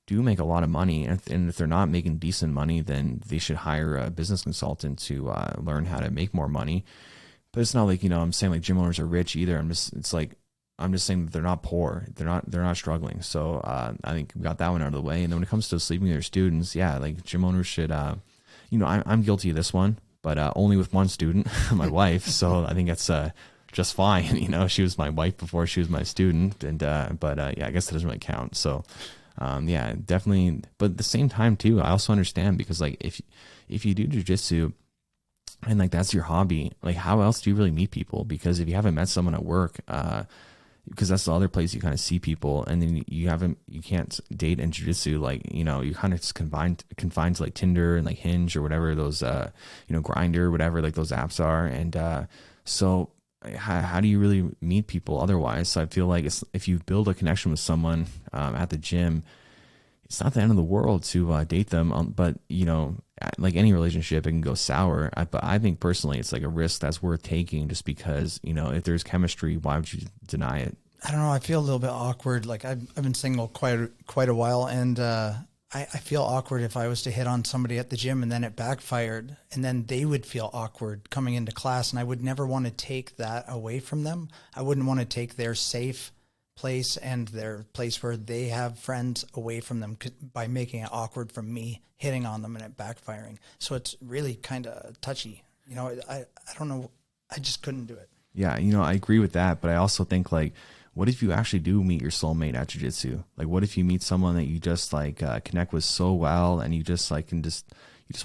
do make a lot of money. And if they're not making decent money, then they should hire a business consultant to learn how to make more money. But it's not like, I'm saying like gym owners are rich either. I'm just saying that they're not poor. They're not struggling. So I think we got that one out of the way. And then when it comes to sleeping with their students, like gym owners should, I'm guilty of this one, but only with one student, my wife. So I think that's just fine. She was my wife before she was my student. And I guess that doesn't really count. So definitely. But at the same time too, I also understand, because like if you do jiu-jitsu and like that's your hobby, like how else do you really meet people? Because if you haven't met someone at work, because that's the other place you kind of see people, and then you can't date in jiu-jitsu. Like, you're kind of just confined to like Tinder and like Hinge or whatever those, Grindr, whatever, like those apps are. And, so how do you really meet people otherwise? So I feel like if you build a connection with someone, at the gym, it's not the end of the world to date them. But, like any relationship, it can go sour. But I think personally, it's like a risk that's worth taking, just because, if there's chemistry, why would you deny it?
I don't know. I feel a little bit awkward. Like I've been single quite a while, and I feel awkward if I was to hit on somebody at the gym and then it backfired, and then they would feel awkward coming into class, and I would never want to take that away from them. I wouldn't want to take their safe place and their place where they have friends away from them by making it awkward from me hitting on them and it backfiring. So it's really kind of touchy. I don't know. I just couldn't do it.
Yeah, I agree with that, but I also think, like, what if you actually do meet your soulmate at jiu-jitsu? Like, what if you meet someone that you just like connect with so well, and you just like you just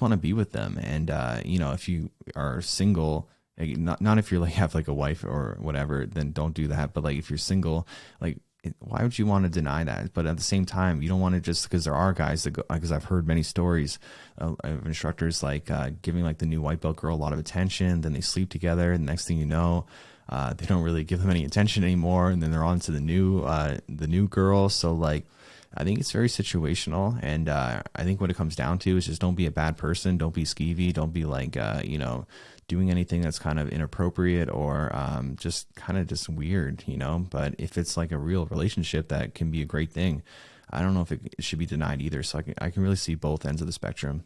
want to be with them? And if you are single, like, not if you're like have like a wife or whatever, then don't do that. But like if you're single, like, why would you want to deny that? But at the same time, you don't want to, just because there are guys that go, because I've heard many stories of instructors like giving like the new white belt girl a lot of attention, then they sleep together, and the next thing you know, they don't really give them any attention anymore, and then they're on to the new girl. So like, I think it's very situational, and I think what it comes down to is just don't be a bad person, don't be skeevy, don't be like doing anything that's kind of inappropriate or just kind of just weird, But if it's like a real relationship, that can be a great thing. I don't know if it should be denied either. So I can really see both ends of the spectrum.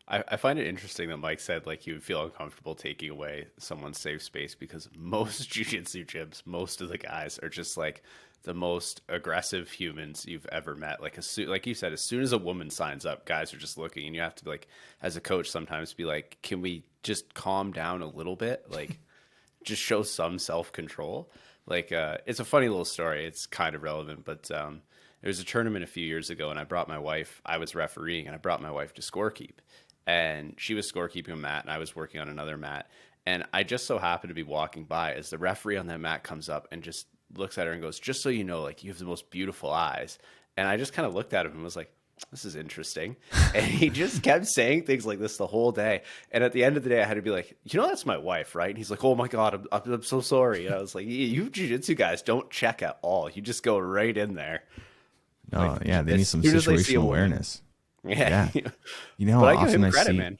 I find it interesting that Mike said like he would feel uncomfortable taking away someone's safe space, because most jiu-jitsu gyms, most of the guys are just like the most aggressive humans you've ever met. Like like you said, as soon as a woman signs up, guys are just looking, and you have to be like, as a coach, sometimes be like, can we just calm down a little bit? Like, just show some self-control. Like, it's a funny little story. It's kind of relevant, but there was a tournament a few years ago, and I was refereeing, and I brought my wife to scorekeep. And she was scorekeeping a mat, and I was working on another mat. And I just so happened to be walking by as the referee on that mat comes up and just looks at her and goes, just so you know, like, you have the most beautiful eyes. And I just kind of looked at him and was like, this is interesting. And he just kept saying things like this the whole day. And at the end of the day, I had to be like, that's my wife, right? And he's like, oh my God, I'm so sorry. And I was like, you jiu-jitsu guys don't check at all. You just go right in there.
No,
like,
yeah, they need some situational awareness.
Yeah.
How
but I give
often
him credit,
see,
man.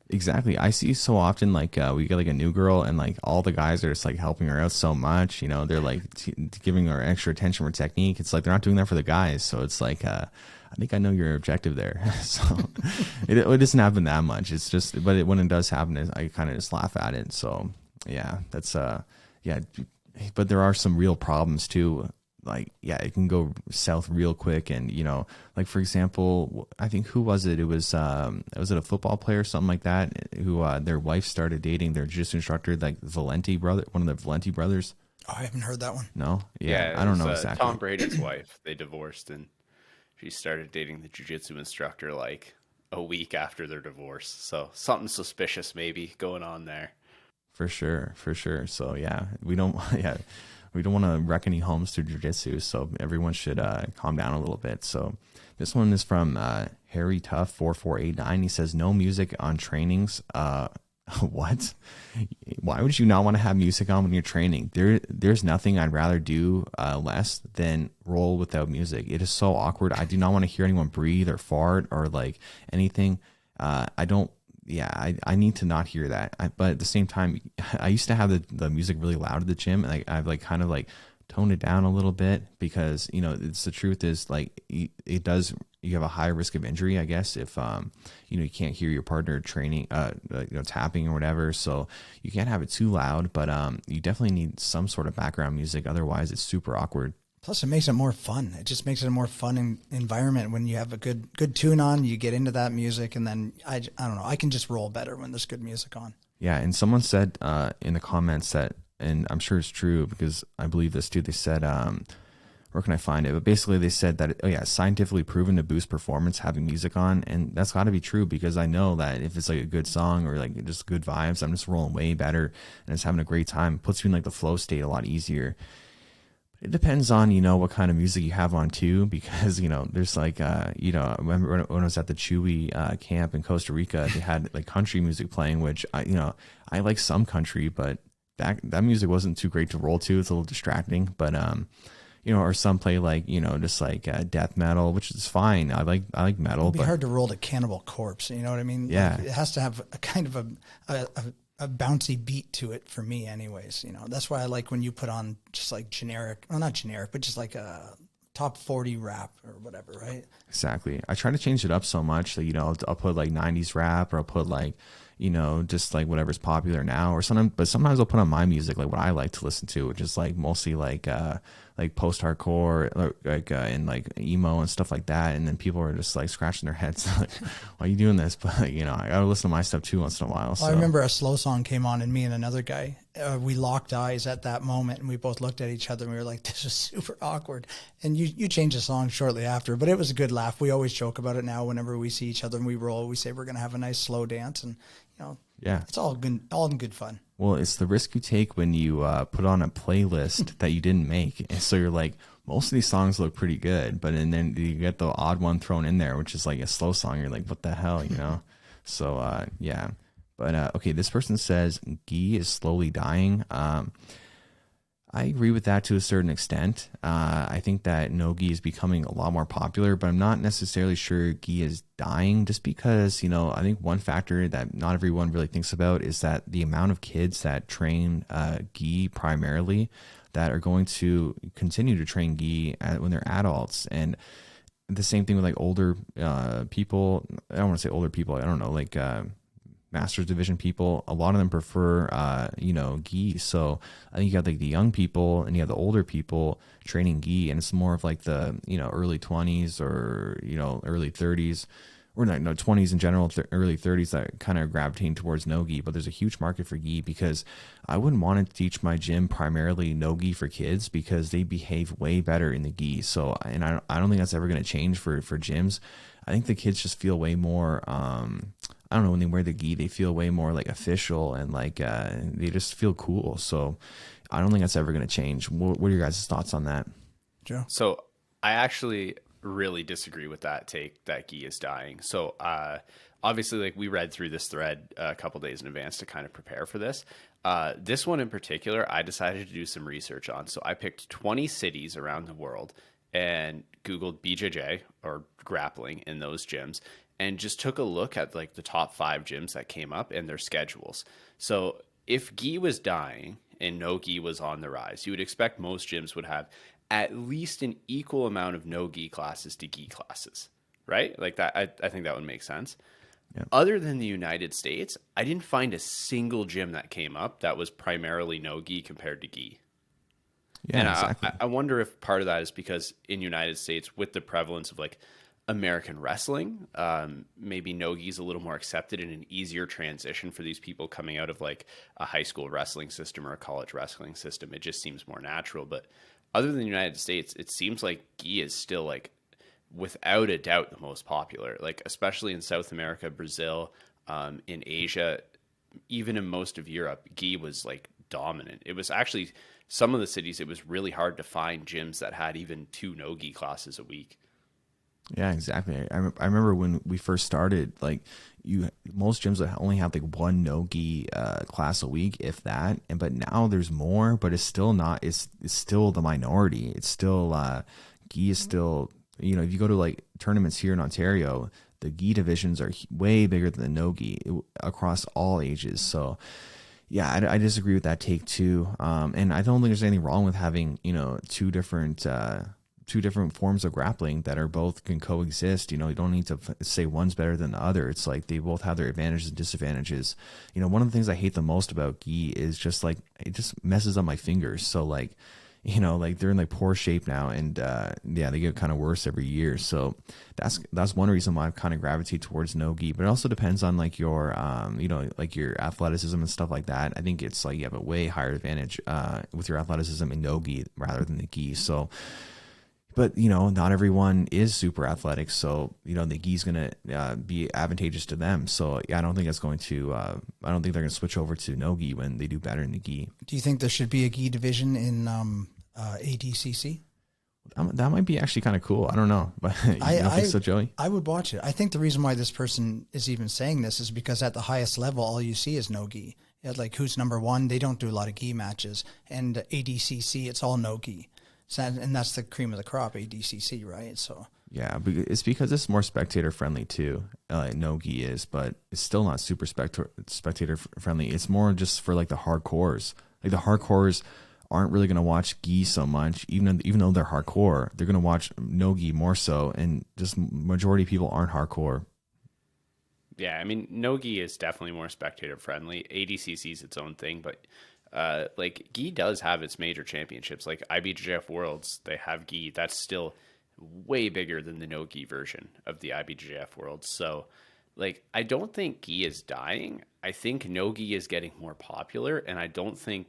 Exactly. I see so often, like, we get like a new girl, and like all the guys are just like helping her out so much, they're like giving her extra attention for technique. It's like they're not doing that for the guys. So it's like, I think I know your objective there. So it doesn't happen that much. It's just, but when it does happen, I kind of just laugh at it. So yeah, that's, yeah, but there are some real problems too. Like, yeah, it can go south real quick. And, like, for example, I think, who was it? It was it a football player or something like that, who their wife started dating their jiu-jitsu instructor, like Valenti brother, one of the Valenti brothers.
Oh, I haven't heard that one.
No? Yeah, I don't know exactly.
Tom Brady's wife, they divorced, and she started dating the jiu-jitsu instructor like a week after their divorce. So something suspicious maybe going on there. For sure.
So yeah, we don't want to wreck any homes through jiu-jitsu, so everyone should calm down a little bit. So this one is from Harry Tough 4489. He says, no music on trainings. What? Why would you not want to have music on when you're training? There's nothing I'd rather do less than roll without music. It is so awkward. I do not want to hear anyone breathe or fart or like anything. I need to not hear that. But at the same time, I used to have the music really loud at the gym, and I've like kind of like toned it down a little bit, because it's the truth is, like, you have a high risk of injury, I guess, if you can't hear your partner training, tapping or whatever. So you can't have it too loud, but you definitely need some sort of background music. Otherwise, it's super awkward.
Plus, it makes it more fun. It just makes it a more fun environment when you have a good tune on. You get into that music, and then I don't know. I can just roll better when there's good music on.
Yeah, and someone said in the comments that, and I'm sure it's true because I believe this too. They said, where can I find it? But basically, they said that scientifically proven to boost performance having music on, and that's got to be true, because I know that if it's like a good song or like just good vibes, I'm just rolling way better and just having a great time. It puts you in like the flow state a lot easier. It depends on, what kind of music you have on too, because, there's like, I remember when I was at the Chewy camp in Costa Rica, they had like country music playing, which I like some country, but that music wasn't too great to roll to. It's a little distracting, but, or some play like, just like death metal, which is fine. I like metal.
It'd be hard to roll to Cannibal Corpse. You know what I mean?
Yeah.
Like, it has to have a kind of a bouncy beat to it for me anyways. That's why I like when you put on just like generic, well, not generic, but just like a top 40 rap or whatever, right?
Exactly. I try to change it up so much that, I'll put like 90s rap, or I'll put like, just like whatever's popular now, or sometimes I'll put on my music, like what I like to listen to, which is like mostly like post-hardcore, and like emo and stuff like that. And then people are just like scratching their heads like, why are you doing this? But I gotta listen to my stuff too once in a while. So.
I remember a slow song came on, and me and another guy, we locked eyes at that moment, and we both looked at each other and we were like, this is super awkward. And you changed the song shortly after, but it was a good laugh. We always joke about it now. Whenever we see each other and we roll, we say we're going to have a nice slow dance, and
yeah,
it's all in good fun.
Well, it's the risk you take when you put on a playlist that you didn't make. And so you're like, most of these songs look pretty good, but and then you get the odd one thrown in there, which is like a slow song. You're like, what the hell, So, yeah. But, okay, this person says gi is slowly dying. I agree with that to a certain extent. I think that no gi is becoming a lot more popular, but I'm not necessarily sure gi is dying, just because, I think one factor that not everyone really thinks about is that the amount of kids that train gi primarily that are going to continue to train gi when they're adults. And the same thing with like older people. I don't want to say older people. I don't know, like master's division people, a lot of them prefer gi. So I think you have like the young people and you have the older people training gi, and it's more of like the early 20s or early 30s, or no 20s in general, early 30s, that kind of gravitating towards no gi. But there's a huge market for gi, because I wouldn't want to teach my gym primarily no gi for kids, because they behave way better in the gi. So, and I don't think that's ever going to change for gyms. I think the kids just feel way more I don't know, when they wear the gi, they feel way more like official, and like they just feel cool. So I don't think that's ever going to change. What are your guys' thoughts on that?
Joe?
So I actually really disagree with that take that gi is dying. So obviously, like, we read through this thread a couple days in advance to kind of prepare for this. This one in particular, I decided to do some research on. So I picked 20 cities around the world and Googled BJJ or grappling in those gyms, and just took a look at like the top 5 gyms that came up and their schedules. So if gi was dying and no gi was on the rise, you would expect most gyms would have at least an equal amount of no gi classes to gi classes, right? Like that, I think that would make sense. Yeah. Other than the United States, I didn't find a single gym that came up that was primarily no gi compared to gi.
Yeah,
and
exactly.
I wonder if part of that is because in the United States, with the prevalence of like American wrestling, maybe no-gi is a little more accepted and an easier transition for these people coming out of like a high school wrestling system or a college wrestling system. It just seems more natural. But other than the United States, it seems like gi is still like without a doubt the most popular, like especially in South America, Brazil, in Asia, even in most of Europe, gi was like dominant. It was actually some of the cities, it was really hard to find gyms that had even 2 no-gi classes a week.
Yeah, exactly. I remember when we first started, like most gyms only have like 1 no-gi class a week, if that. But now there's more, but it's still not. It's still the minority. It's still gi is still. If you go to like tournaments here in Ontario, the gi divisions are way bigger than the no-gi across all ages. So yeah, I disagree with that take too. And I don't think there's anything wrong with having two different forms of grappling that are both can coexist. You don't need to say one's better than the other. It's like they both have their advantages and disadvantages. One of the things I hate the most about gi is just like it just messes up my fingers. So like like they're in like poor shape now, and yeah, they get kind of worse every year. So that's one reason why I kind of gravitate towards no gi. But it also depends on like your like your athleticism and stuff like that. I think it's like you have a way higher advantage with your athleticism in no gi rather than the gi. So. But, not everyone is super athletic. So, the gi is going to be advantageous to them. So, yeah, I don't think they're going to switch over to no gi when they do better in the gi.
Do you think there should be a gi division in ADCC.
That might be actually kind of cool. I don't know, but you don't think so, Joey?
I would watch it. I think the reason why this person is even saying this is because at the highest level, all you see is no gi. Like who's number one? They don't do a lot of gi matches, and ADCC, it's all no gi. So, and that's the cream of the crop, ADCC, right? So
yeah, it's because it's more spectator friendly too. No gi is, but it's still not super spectator friendly. It's more just for like the hardcores. Like the hardcores aren't really going to watch gi so much, even though they're hardcore. They're going to watch no gi more so, and just majority of people aren't hardcore.
Yeah, I mean, no gi is definitely more spectator friendly. ADCC is its own thing, but like gi does have its major championships, like IBJJF Worlds. They have gi. That's still way bigger than the no gi version of the IBJJF Worlds. So, like, I don't think gi is dying. I think no gi is getting more popular, and I don't think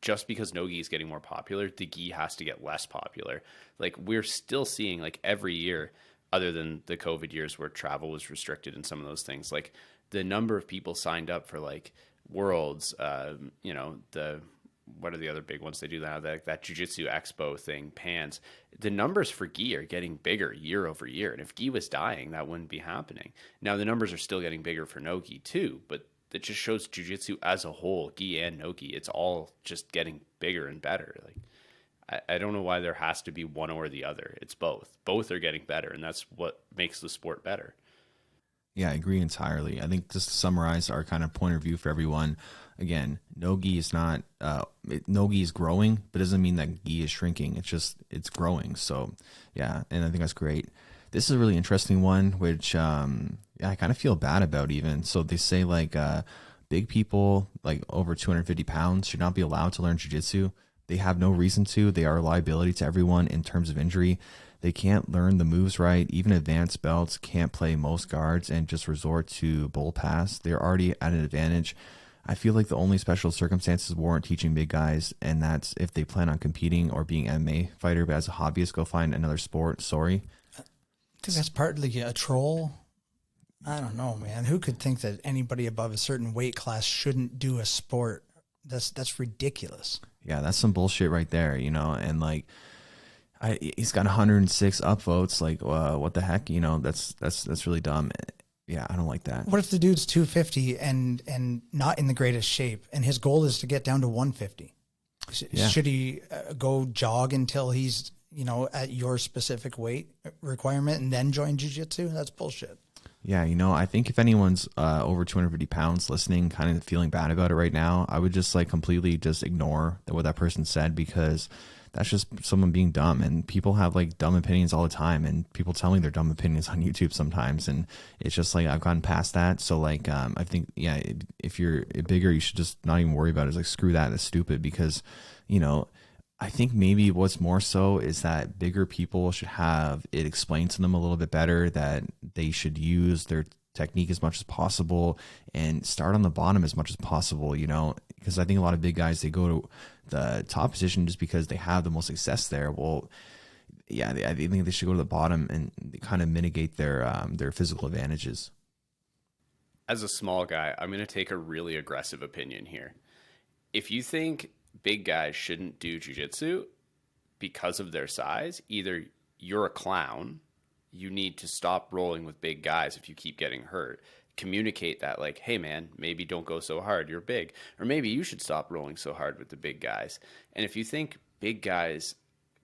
just because no gi is getting more popular, the gi has to get less popular. Like, we're still seeing, like, every year, other than the COVID years where travel was restricted and some of those things, like the number of people signed up for like Worlds, you know, what are the other big ones they do now? That Jiu-Jitsu Expo thing, PANS. The numbers for gi are getting bigger year over year. And if gi was dying, that wouldn't be happening. Now, the numbers are still getting bigger for no gi too, but it just shows Jiu-Jitsu as a whole, gi and no gi, it's all just getting bigger and better. Like, I don't know why there has to be one or the other. It's both. Both are getting better, and that's what makes the sport better.
Yeah, I agree entirely. I think just to summarize our kind of point of view for everyone, again, no gi is not, no gi is growing, but it doesn't mean that gi is shrinking. It's growing. So yeah, and I think that's great. This is a really interesting one, which I kind of feel bad about even. So they say like big people like over 250 pounds should not be allowed to learn jiu-jitsu. They have no reason to. They are a liability to everyone in terms of injury. They can't learn the moves right. Even advanced belts can't play most guards and just resort to bull pass. They're already at an advantage. I feel like the only special circumstances warrant teaching big guys, and that's if they plan on competing or being an MMA fighter, but as a hobbyist, go find another sport. Sorry.
I think that's partly a troll. I don't know, man. Who could think that anybody above a certain weight class shouldn't do a sport? That's ridiculous.
Yeah, that's some bullshit right there, you know, and like, he's got 106 upvotes. Like, what the heck? You know, that's really dumb. Yeah, I don't like that.
What if the dude's 250 and not in the greatest shape, and his goal is to get down to 150? Yeah. Should he go jog until he's, you know, at your specific weight requirement and then join jiu-jitsu? That's bullshit.
Yeah, you know, I think if anyone's over 250 pounds listening, kind of feeling bad about it right now, I would just like completely just ignore what that person said, because that's just someone being dumb, and people have like dumb opinions all the time, and people tell me their dumb opinions on YouTube sometimes, and it's just like I've gotten past that. So like I think, yeah, if you're bigger, you should just not even worry about it. It's like, screw that, that's stupid. Because, you know, I think maybe what's more so is that bigger people should have it explained to them a little bit better, that they should use their technique as much as possible and start on the bottom as much as possible, you know, because I think a lot of big guys, they go to the top position just because they have the most success there. Well, yeah, I think they should go to the bottom and kind of mitigate their physical advantages.
As a small guy, I'm going to take a really aggressive opinion here. If you think big guys shouldn't do jiu-jitsu because of their size, either you're a clown, you need to stop rolling with big guys if you keep getting hurt. Communicate that, like, hey man, maybe don't go so hard, you're big. Or maybe you should stop rolling so hard with the big guys. And if you think big guys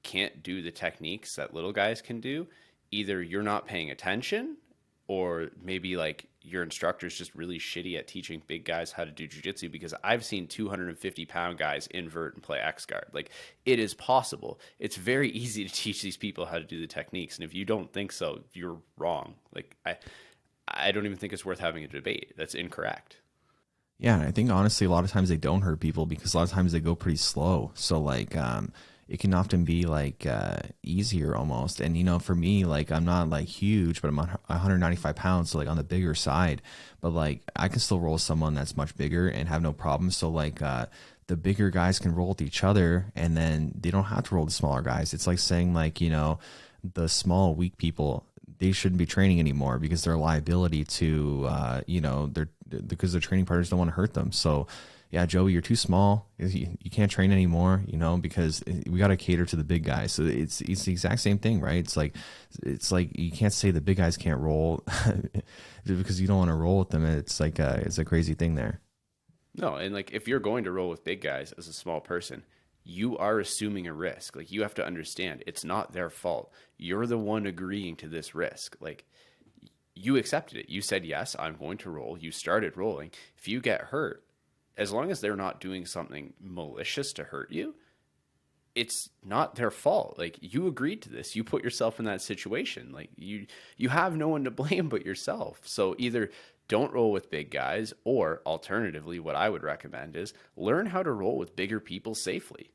can't do the techniques that little guys can do, either you're not paying attention, or maybe like your instructor's just really shitty at teaching big guys how to do jiu-jitsu, because I've seen 250-pound guys invert and play X-guard. Like, it is possible. It's very easy to teach these people how to do the techniques. And if you don't think so, you're wrong. Like, I don't even think it's worth having a debate. That's incorrect.
Yeah, I think honestly, a lot of times they don't hurt people because a lot of times they go pretty slow. So like, it can often be like easier almost. And, you know, for me, like, I'm not like huge, but I'm 195 pounds, so like on the bigger side. But like, I can still roll with someone that's much bigger and have no problem. So like, the bigger guys can roll with each other, and then they don't have to roll the smaller guys. It's like saying like, you know, the small, weak people, they shouldn't be training anymore because they're a liability to, you know, because their training partners don't want to hurt them. So yeah, Joey, you're too small. You can't train anymore, you know, because we got to cater to the big guys. So it's the exact same thing, right? It's like you can't say the big guys can't roll because you don't want to roll with them. It's like it's a crazy thing there.
No, and like if you're going to roll with big guys as a small person, you are assuming a risk. Like you have to understand it's not their fault. You're the one agreeing to this risk. Like you accepted it. You said, yes, I'm going to roll. You started rolling. If you get hurt, as long as they're not doing something malicious to hurt you, it's not their fault. Like you agreed to this. You put yourself in that situation. Like you have no one to blame but yourself. So either don't roll with big guys, or alternatively, what I would recommend is learn how to roll with bigger people safely.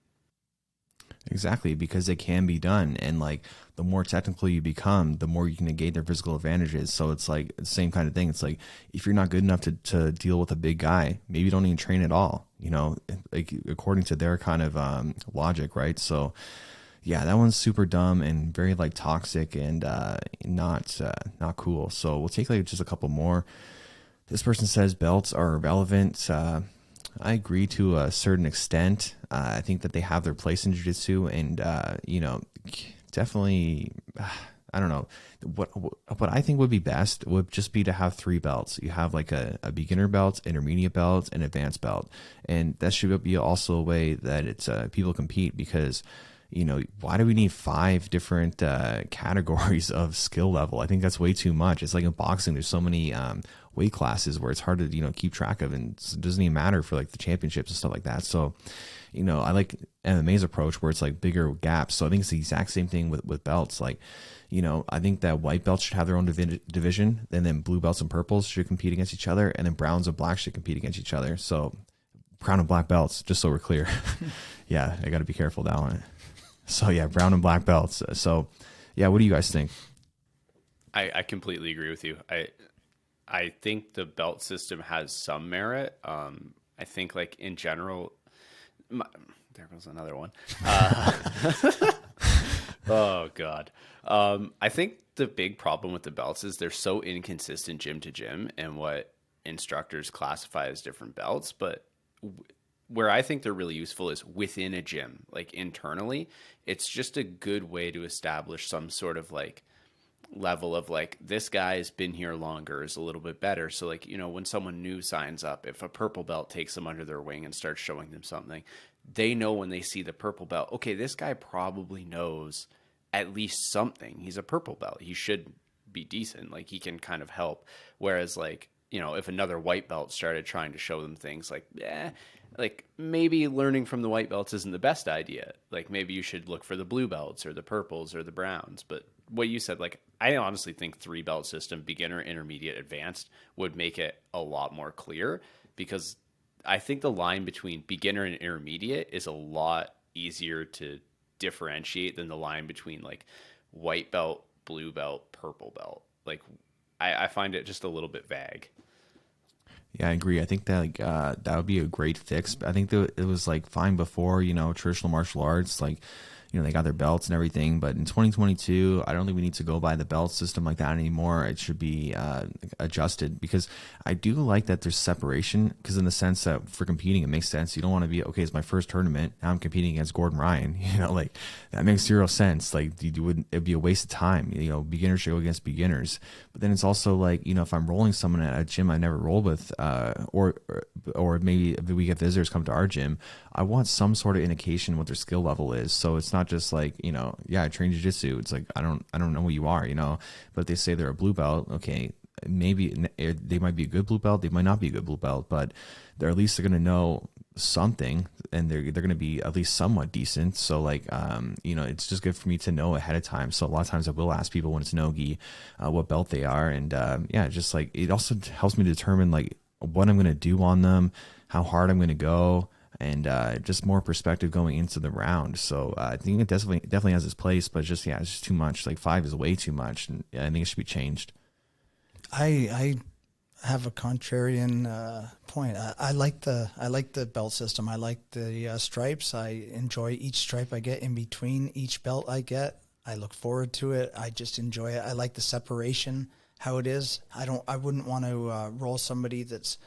Exactly, because it can be done. And like the more technical you become, the more you can negate their physical advantages. So it's like the same kind of thing. It's like if you're not good enough to deal with a big guy, maybe you don't even train at all, you know, like according to their kind of logic, right? So yeah, that one's super dumb and very like toxic and not cool. So we'll take like just a couple more. This person says belts are irrelevant. I agree to a certain extent. I think that they have their place in jiu-jitsu, and you know, definitely. I don't know what I think would be best would just be to have 3 belts. You have like a beginner belt, intermediate belt, and advanced belt, and that should be also a way that it's people compete, because you know, why do we need 5 different categories of skill level? I think that's way too much. It's like in boxing, there's so many weight classes where it's hard to, you know, keep track of, and it doesn't even matter for like the championships and stuff like that. So, you know, I like MMA's approach where it's like bigger gaps. So I think it's the exact same thing with belts. Like, you know, I think that white belts should have their own division, and then blue belts and purples should compete against each other, and then browns and blacks should compete against each other. So brown and black belts, just so we're clear. Yeah, I got to be careful with that one. So yeah, brown and black belts. So yeah, what do you guys think?
I completely agree with you. I think the belt system has some merit. I think like in general, there goes another one. Oh God. I think the big problem with the belts is they're so inconsistent gym to gym and what instructors classify as different belts. But where I think they're really useful is within a gym, like internally. It's just a good way to establish some sort of like level of like, this guy's been here longer is a little bit better. So like, you know, when someone new signs up, if a purple belt takes them under their wing and starts showing them something, they know when they see the purple belt, okay, this guy probably knows at least something. He's a purple belt. He should be decent. Like he can kind of help. Whereas like, you know, if another white belt started trying to show them things like maybe learning from the white belts isn't the best idea. Like maybe you should look for the blue belts or the purples or the browns. But what you said, like, I honestly think 3 belt system, beginner, intermediate, advanced, would make it a lot more clear, because I think the line between beginner and intermediate is a lot easier to differentiate than the line between like white belt, blue belt, purple belt. Like I find it just a little bit vague.
Yeah, I agree. I think that like that would be a great fix. I think that it was like fine before, you know, traditional martial arts, like, you know, they got their belts and everything. But in 2022, I don't think we need to go by the belt system like that anymore. It should be adjusted, because I do like that there's separation, because in the sense that for competing, it makes sense. You don't want to be, okay, it's my first tournament, now I'm competing against Gordon Ryan. You know, like that makes zero sense. Like it'd be a waste of time. You know, beginners should go against beginners. But then it's also like, you know, if I'm rolling someone at a gym I never rolled with, or maybe if we get visitors come to our gym, I want some sort of indication what their skill level is. So it's not just like, you know, yeah, I train jiu-jitsu. It's like, I don't know who you are, you know, but if they say they're a blue belt, okay, maybe they might be a good blue belt, they might not be a good blue belt, but they're at least going to know something, and they're going to be at least somewhat decent. So like, you know, it's just good for me to know ahead of time. So a lot of times I will ask people when it's no-gi what belt they are, and yeah, just like it also helps me determine like what I'm going to do on them, how hard I'm going to go, and just more perspective going into the round. So I think it definitely has its place, but just, yeah, it's just too much. Like 5 is way too much, and I think it should be changed.
I have a contrarian point. I like the belt system. I like the stripes. I enjoy each stripe I get in between each belt I get. I look forward to it. I just enjoy it. I like the separation, how it is. I wouldn't want to roll somebody that's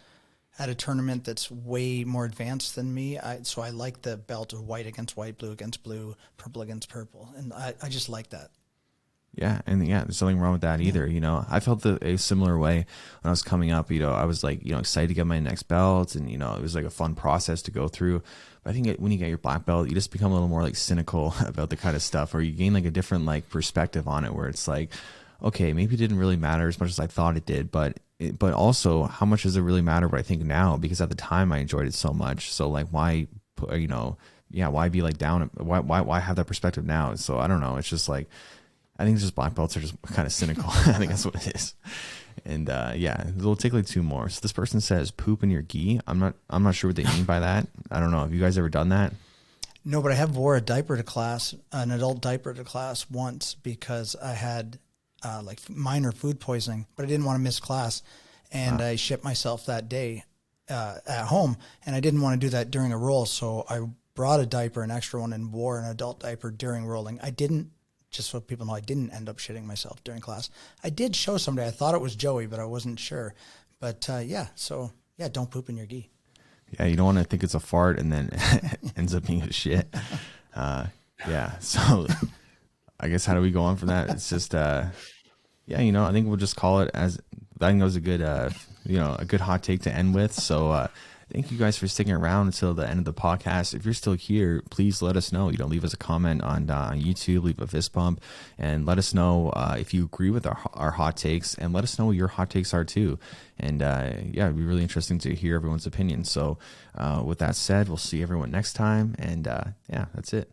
at a tournament that's way more advanced than me. So I like the belt of white against white, blue against blue, purple against purple. And I just like that.
Yeah, and yeah, there's nothing wrong with that either. You know, I felt a similar way when I was coming up. You know, I was like, you know, excited to get my next belt, and you know, it was like a fun process to go through. But I think when you get your black belt, you just become a little more like cynical about the kind of stuff, or you gain like a different like perspective on it, where it's like, okay, maybe it didn't really matter as much as I thought it did, but also how much does it really matter what I think now? Because at the time I enjoyed it so much. So like, why, you know, yeah, why be like down? Why have that perspective now? So I don't know. It's just like, I think just black belts are just kind of cynical. I think that's what it is. And yeah, we'll take like two more. So this person says poop in your gi. I'm not sure what they mean by that. I don't know. Have you guys ever done that?
No, but I have wore a diaper to class, an adult diaper to class once because I had like minor food poisoning, but I didn't want to miss class. And I shit myself that day at home, and I didn't want to do that during a roll. So I brought a diaper, an extra one, and wore an adult diaper during rolling. I didn't, just so people know, I didn't end up shitting myself during class. I did show somebody. I thought it was Joey, but I wasn't sure. But yeah, so yeah, don't poop in your gi.
Yeah, you don't want to think it's a fart and then it ends up being a shit. Yeah, so I guess how do we go on from that? It's just, yeah, you know, I think we'll just call it as, I think that was a good, you know, a good hot take to end with. So thank you guys for sticking around until the end of the podcast. If you're still here, please let us know. You know, leave us a comment on YouTube, leave a fist bump, and let us know if you agree with our hot takes, and let us know what your hot takes are too. And yeah, it'd be really interesting to hear everyone's opinion. So with that said, we'll see everyone next time. And yeah, that's it.